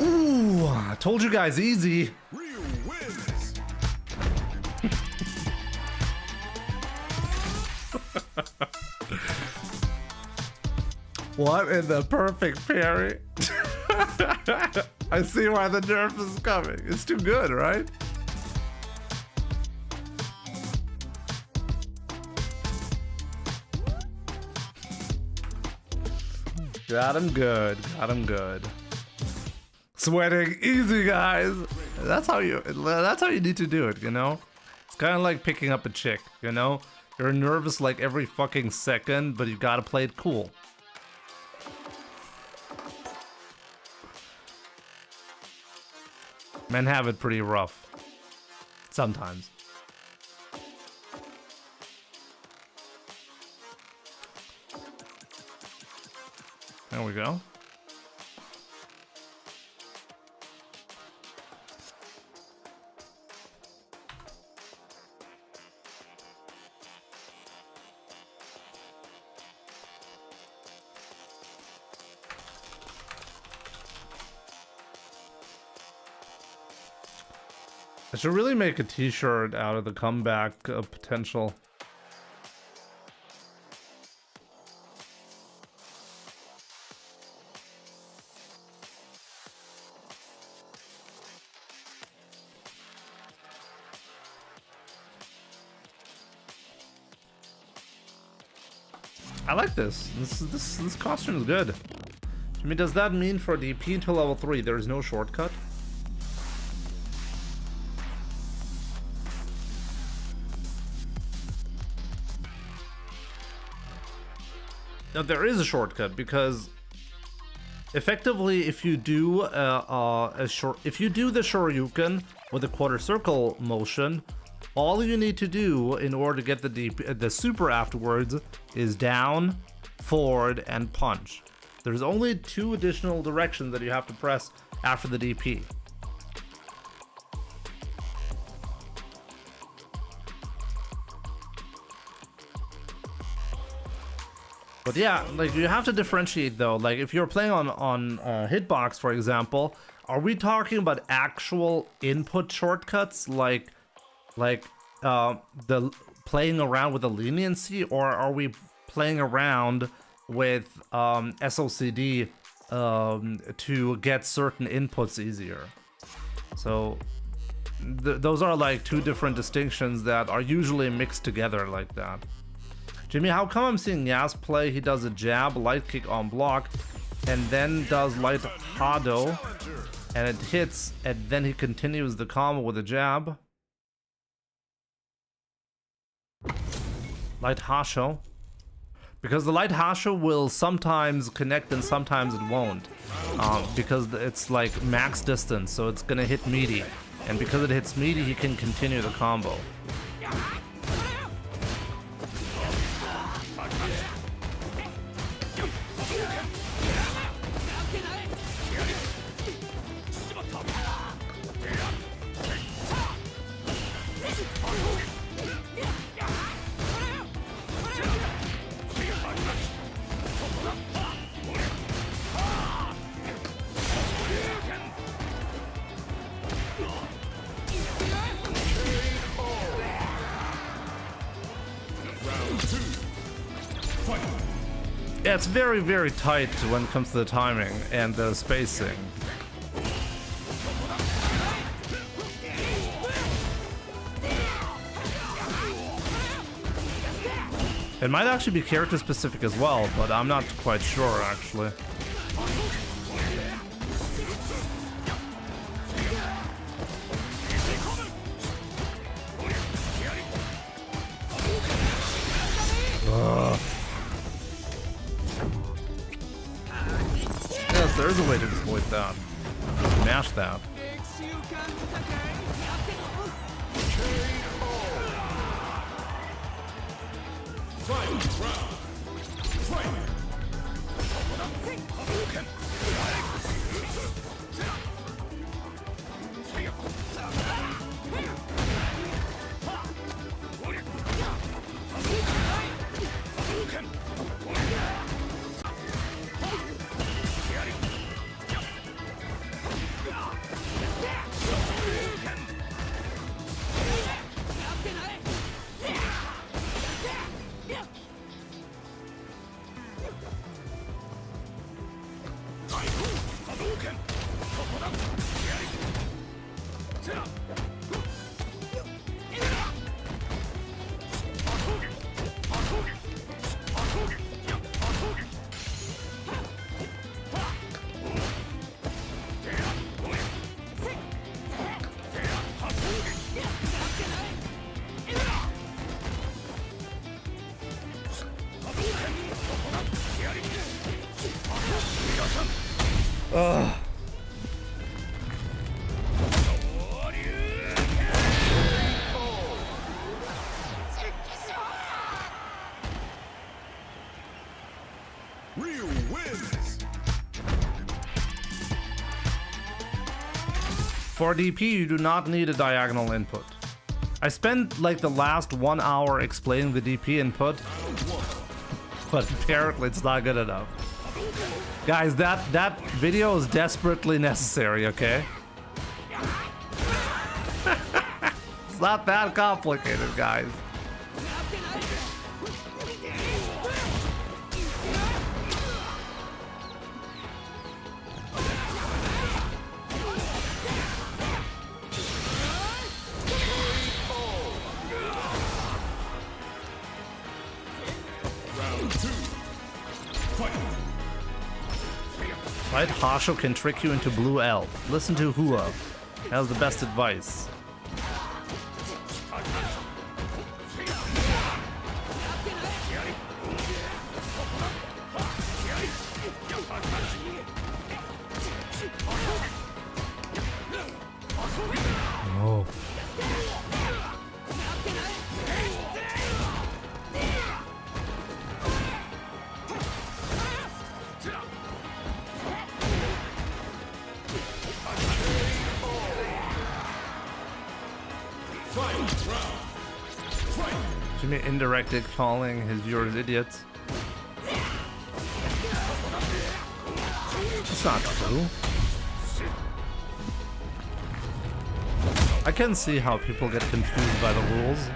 Ooh, I told you guys easy. Ryu wins. What in the perfect parry? I see why the nerf is coming. It's too good, right? Got him good. Got him good. Sweating easy, guys. That's how you need to do it, you know? It's kind of like picking up a chick, you know? You're nervous like every fucking second, but you gotta play it cool. Men have it pretty rough. Sometimes. There we go. I should really make a t-shirt out of the comeback potential. I like this. This costume is good. I mean, does that mean for DP to level 3 there's no shortcut? Now there is a shortcut because effectively, if you do if you do the Shoryuken with a quarter circle motion, all you need to do in order to get the super afterwards is down, forward, and punch. There's only 2 additional directions that you have to press after the DP. But yeah, like you have to differentiate though. Like if you're playing on Hitbox, for example, are we talking about actual input shortcuts like the playing around with the leniency, or are we playing around with SOCD to get certain inputs easier. So those are like two different distinctions that are usually mixed together like that. Jimmy, how come I'm seeing Yas play? He does a jab, light kick on block, and then does light hado, and it hits, and then he continues the combo with a jab. Light hasho. Because the light hasho will sometimes connect and sometimes it won't. Because it's like max distance, so it's gonna hit meaty. And because it hits meaty, he can continue the combo. Yeah, it's very, very tight when it comes to the timing and the spacing. It might actually be character specific as well, but I'm not quite sure actually. Yes, there's a way to exploit that. Just mash that. Ugh. Ryu wins. For DP, you do not need a diagonal input. I spent like the last 1 hour explaining the DP input, but apparently it's not good enough. Guys, that video is desperately necessary, okay? It's not that complicated, guys. Right, Hasho can trick you into Blue Elf. Listen to Hua. Has the best advice. Oh. Jimmy indirectly calling his viewers idiots. It's not true. I can see how people get confused by the rules.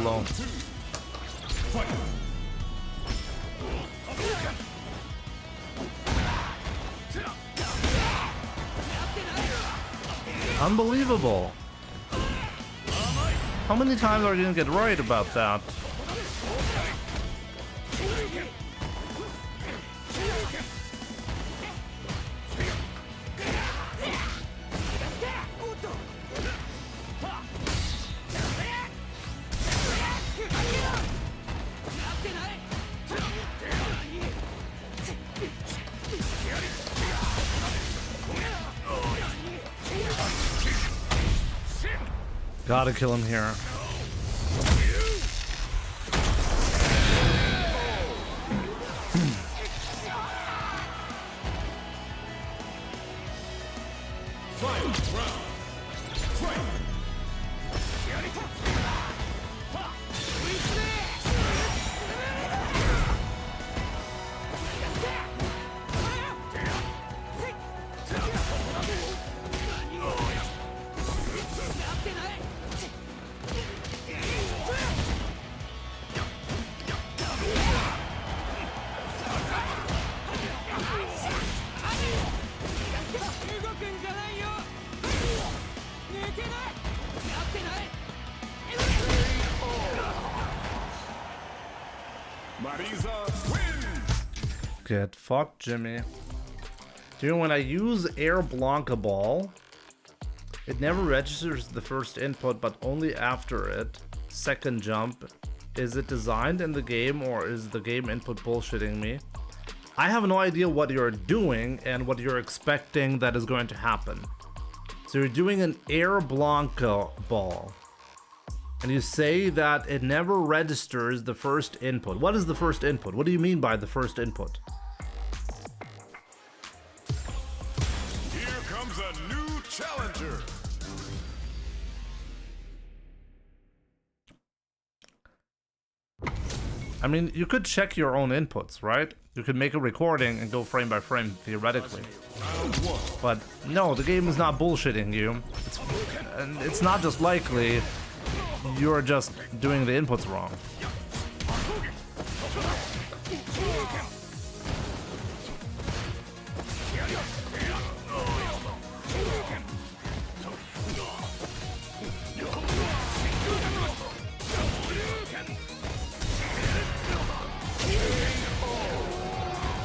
low. Unbelievable. How many times are you gonna get right about that? Gotta kill him here. Get fucked, Jimmy. Dude, when I use Air Blanca Ball, it never registers the first input, but only after it. Second jump. Is it designed in the game, or is the game input bullshitting me? I have no idea what you're doing and what you're expecting that is going to happen. So you're doing an Air Blanca Ball, and you say that it never registers the first input. What is the first input? What do you mean by the first input? Here comes a new challenger. I mean, you could check your own inputs, right? You could make a recording and go frame by frame, theoretically. But no, the game is not bullshitting you. And it's not just likely, you're just doing the inputs wrong.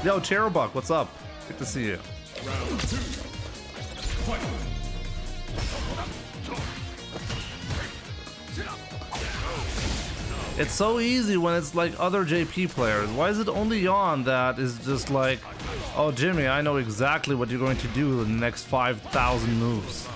Yo, Cherubuk, what's up? Good to see you. Round 2. Fight. It's so easy when it's like other JP players. Why is it only Yon that is just like, oh Jimmy, I know exactly what you're going to do in the next 5,000 moves.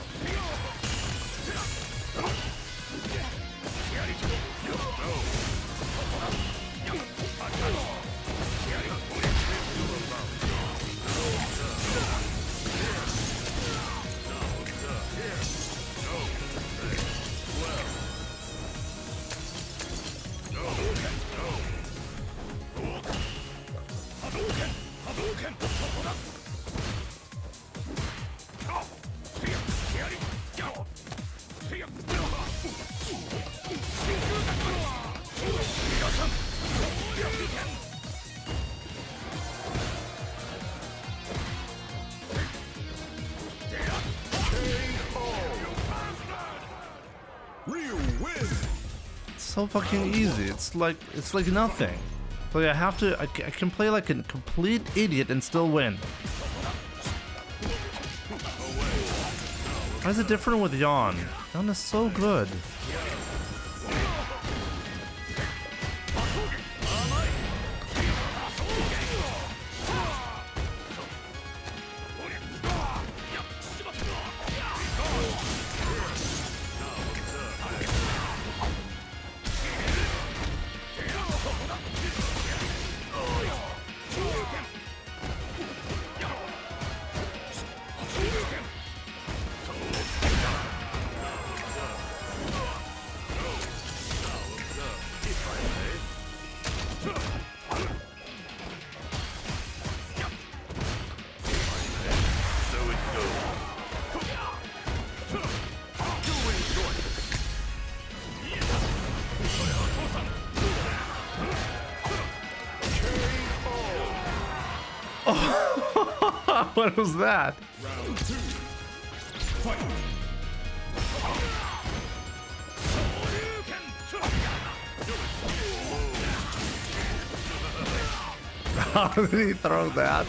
So fucking easy. It's like nothing. Like I can play like a complete idiot and still win. Why is it different with Yon? Yon is so good. What was that? Round 2. Fight. How did he throw that?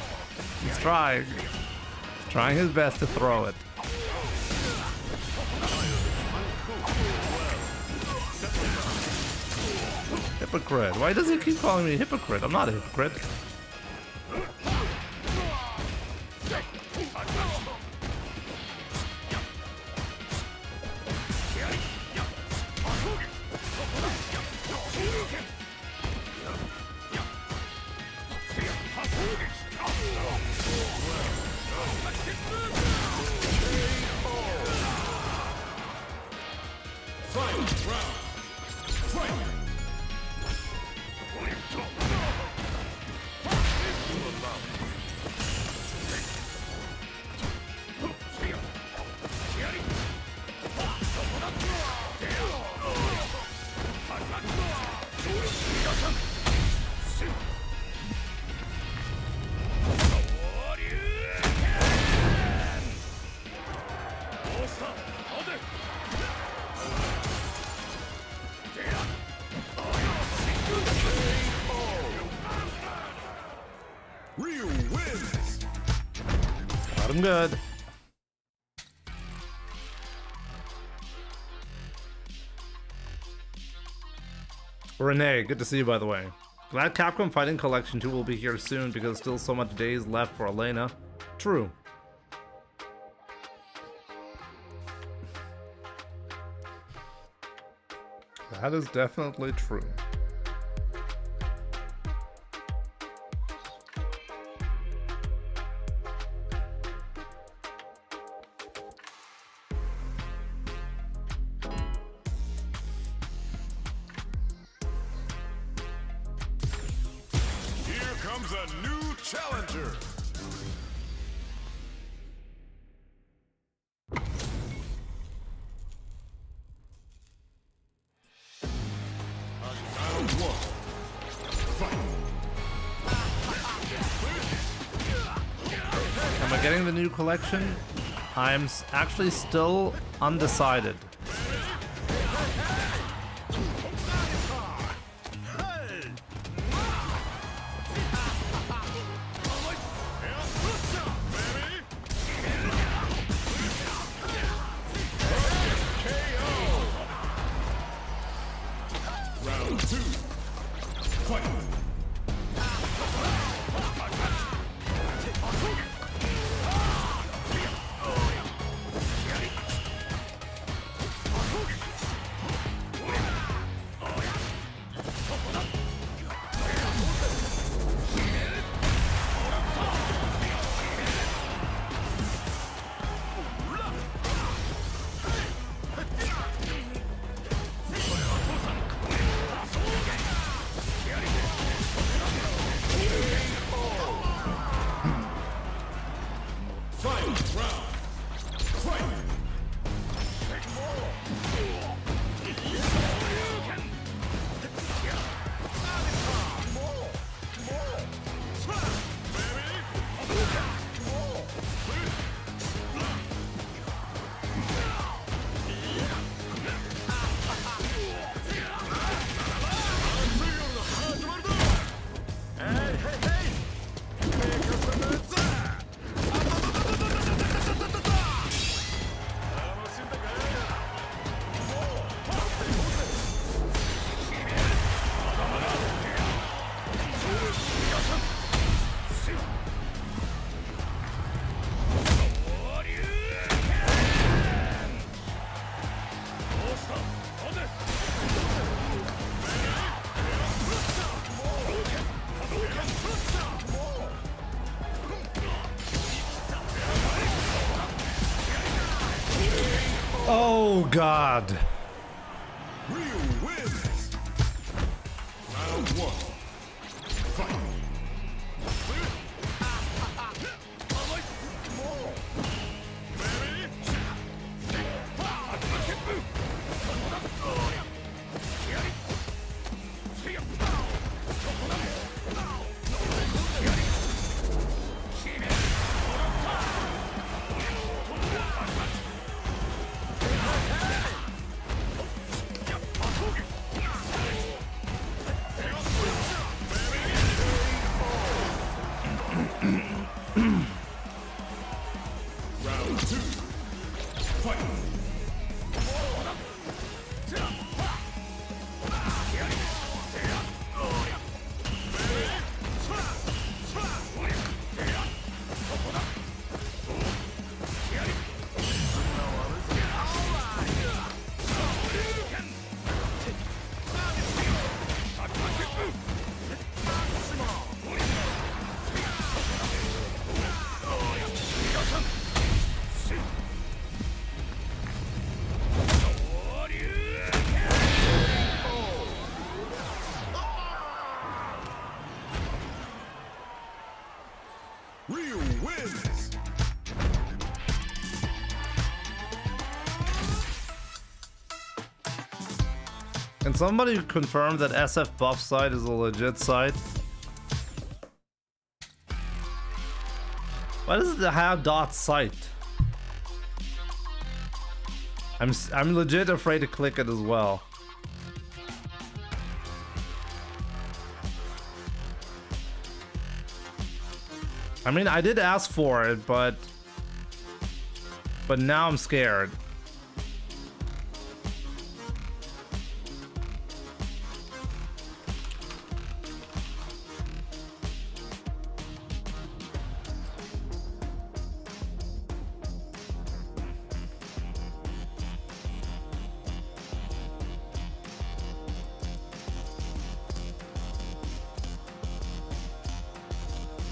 He's trying. He's trying his best to throw it. Hypocrite. Why does he keep calling me hypocrite? I'm not a hypocrite. Ryu wins. Got him good. Renee, good to see you, by the way. Glad Capcom Fighting Collection 2 will be here soon because there's still so much days left for Elena. True. That is definitely true. Here comes a new challenger. Round 1. Fight. Am I getting the new collection? I'm actually still undecided. Round 2. Fight. Final round. Fight. Oh God. Ryu wins. Round 1. Fight. Can somebody confirm that SF Buff site is a legit site? Why does it have .site? I'm legit afraid to click it as well. I mean, I did ask for it, but now I'm scared.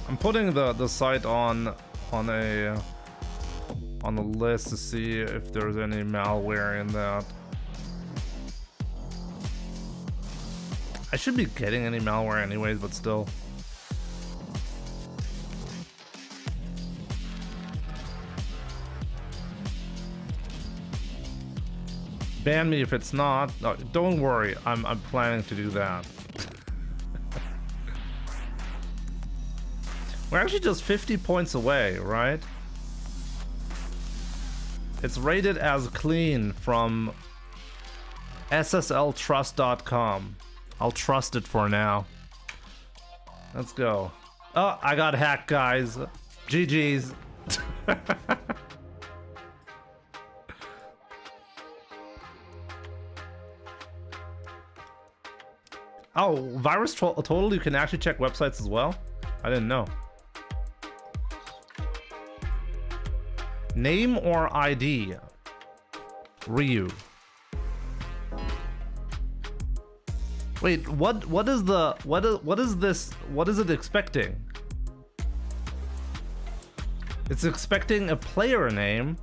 I'm putting the site on the list to see if there's any malware in that. I should be getting any malware anyways, but still. Ban me if it's not. No, don't worry, I'm planning to do that. We're actually just 50 points away, right? It's rated as clean from ssltrust.com. I'll trust it for now. Let's go. Oh, I got hacked, guys. GG's. Oh, virus total, you can actually check websites as well? I didn't know. Name or ID? Ryu. Wait, what is it expecting? It's expecting a player name.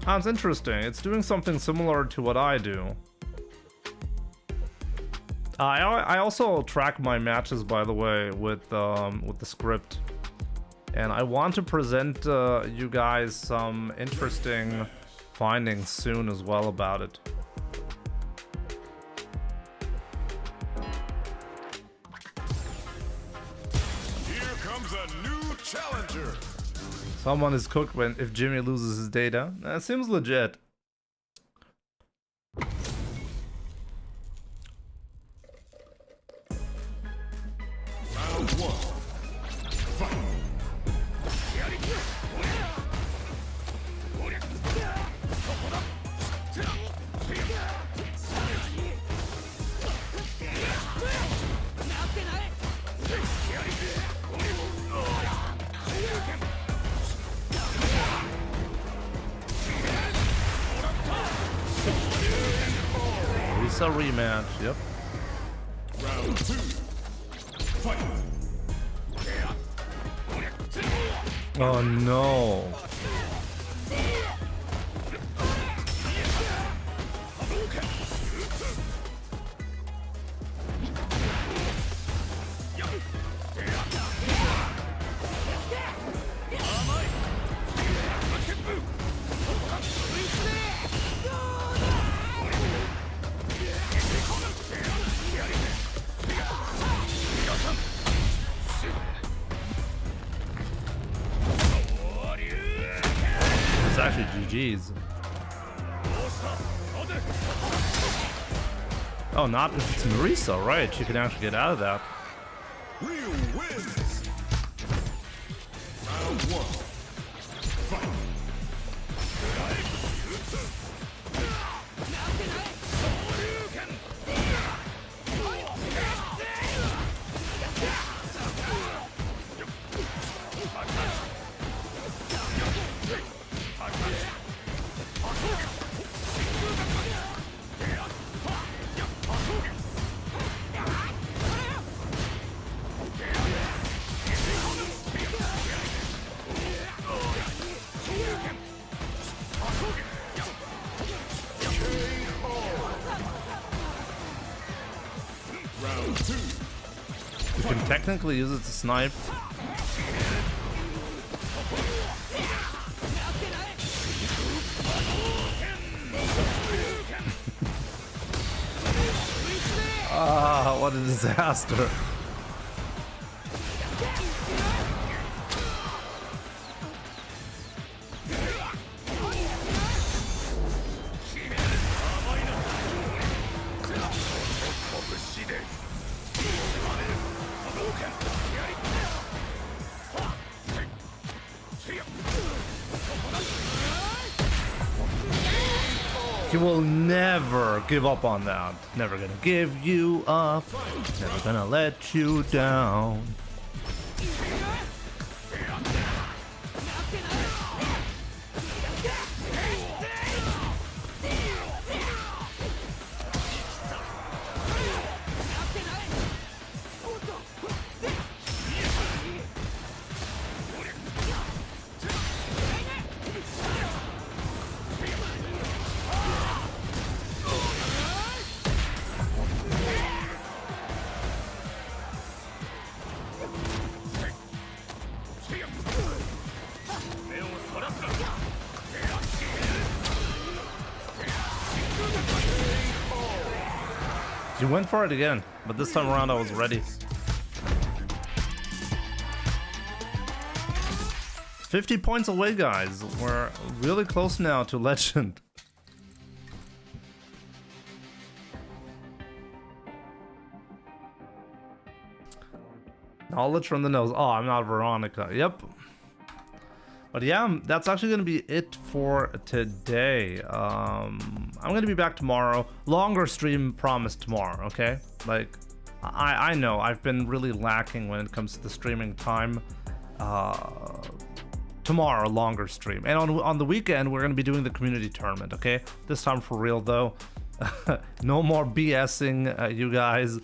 Sounds interesting. It's doing something similar to what I do. I also track my matches, by the way, with the script, and I want to present you guys some interesting findings soon as well about it. Here comes a new challenger. Someone is cooked if Jimmy loses his data. That seems legit. Round one. Fight. It's a rematch, yep. Round two. Fight. Oh no. It's actually GG's. Oh, not if it's Marisa, right? She can actually get out of that. Ryu wins. Round one. Fight. technically use it to snipe. Ah, what a disaster. He will never give up on that. Never gonna give you up. Never gonna let you down. You went for it again, but this time around I was ready. 50 points away, guys. We're really close now to legend. Knowledge from the nose. Oh, I'm not Veronica. Yep. But yeah, that's actually going to be it for today. I'm going to be back tomorrow. Longer stream promised tomorrow, okay? Like, I know I've been really lacking when it comes to the streaming time. Tomorrow, longer stream. And on the weekend, we're going to be doing the community tournament, okay? This time for real, though. No more BSing, you guys.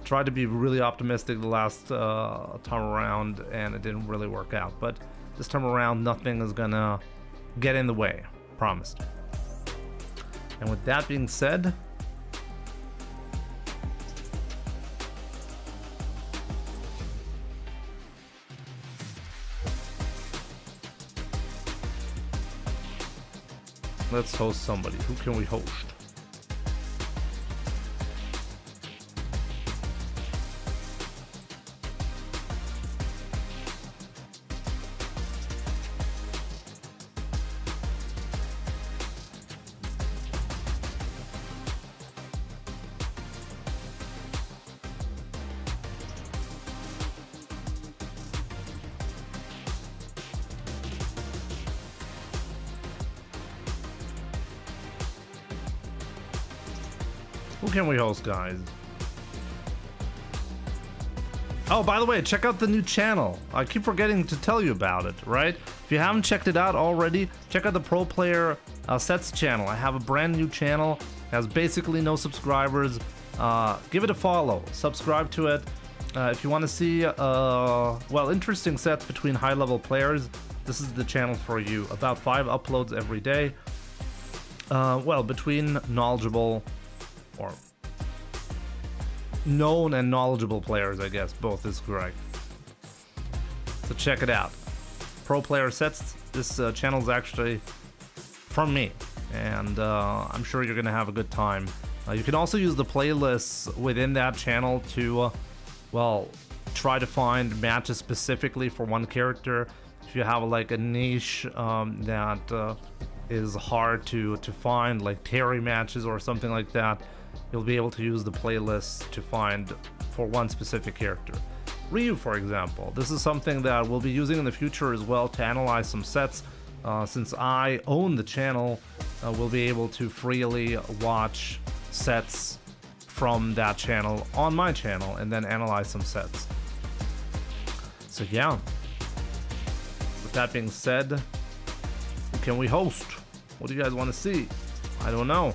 Tried to be really optimistic the last time around, and it didn't really work out. But this time around, nothing is gonna get in the way. Promised. And with that being said, let's host somebody. Who can we host? Who can we host, guys? Oh, by the way, check out the new channel. I keep forgetting to tell you about it, right? If you haven't checked it out already, check out the Pro Player Sets channel. I have a brand new channel. It has basically no subscribers. Give it a follow. Subscribe to it. If you want to see, well, interesting sets between high-level players, this is the channel for you. About 5 uploads every day. Well, between knowledgeable or known and knowledgeable players, I guess. Both is correct. So check it out. Pro Player Sets. This channel is actually from me, and I'm sure you're going to have a good time. You can also use the playlists within that channel to, well, try to find matches specifically for one character. If you have like a niche that is hard to find, like Parry matches or something like that, you'll be able to use the playlist to find for one specific character. Ryu, for example. This is something that we'll be using in the future as well to analyze some sets. Since I own the channel, we'll be able to freely watch sets from that channel on my channel and then analyze some sets. So yeah. With that being said, who can we host? What do you guys want to see? I don't know.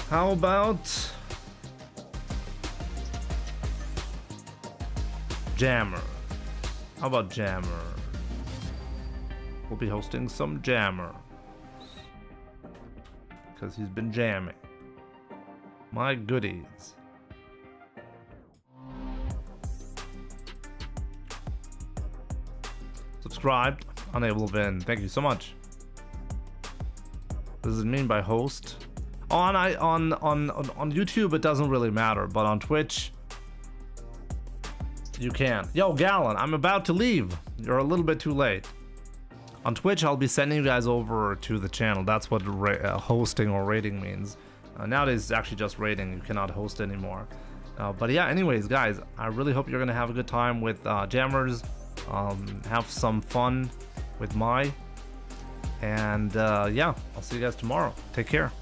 How about Jammer? How about Jammer? We'll be hosting some Jammer. because he's been jamming. My goodies. Subscribed, unable to win. Thank you so much. What does it mean by host? On YouTube it doesn't really matter, but on Twitch you can. Yo, Gallon, I'm about to leave. You're a little bit too late. On Twitch, I'll be sending you guys over to the channel. That's what hosting or rating means. Nowadays, it's actually just rating. You cannot host anymore. But yeah, anyways, guys, I really hope you're gonna have a good time with Jammers. Have some fun with and yeah, I'll see you guys tomorrow. Take care.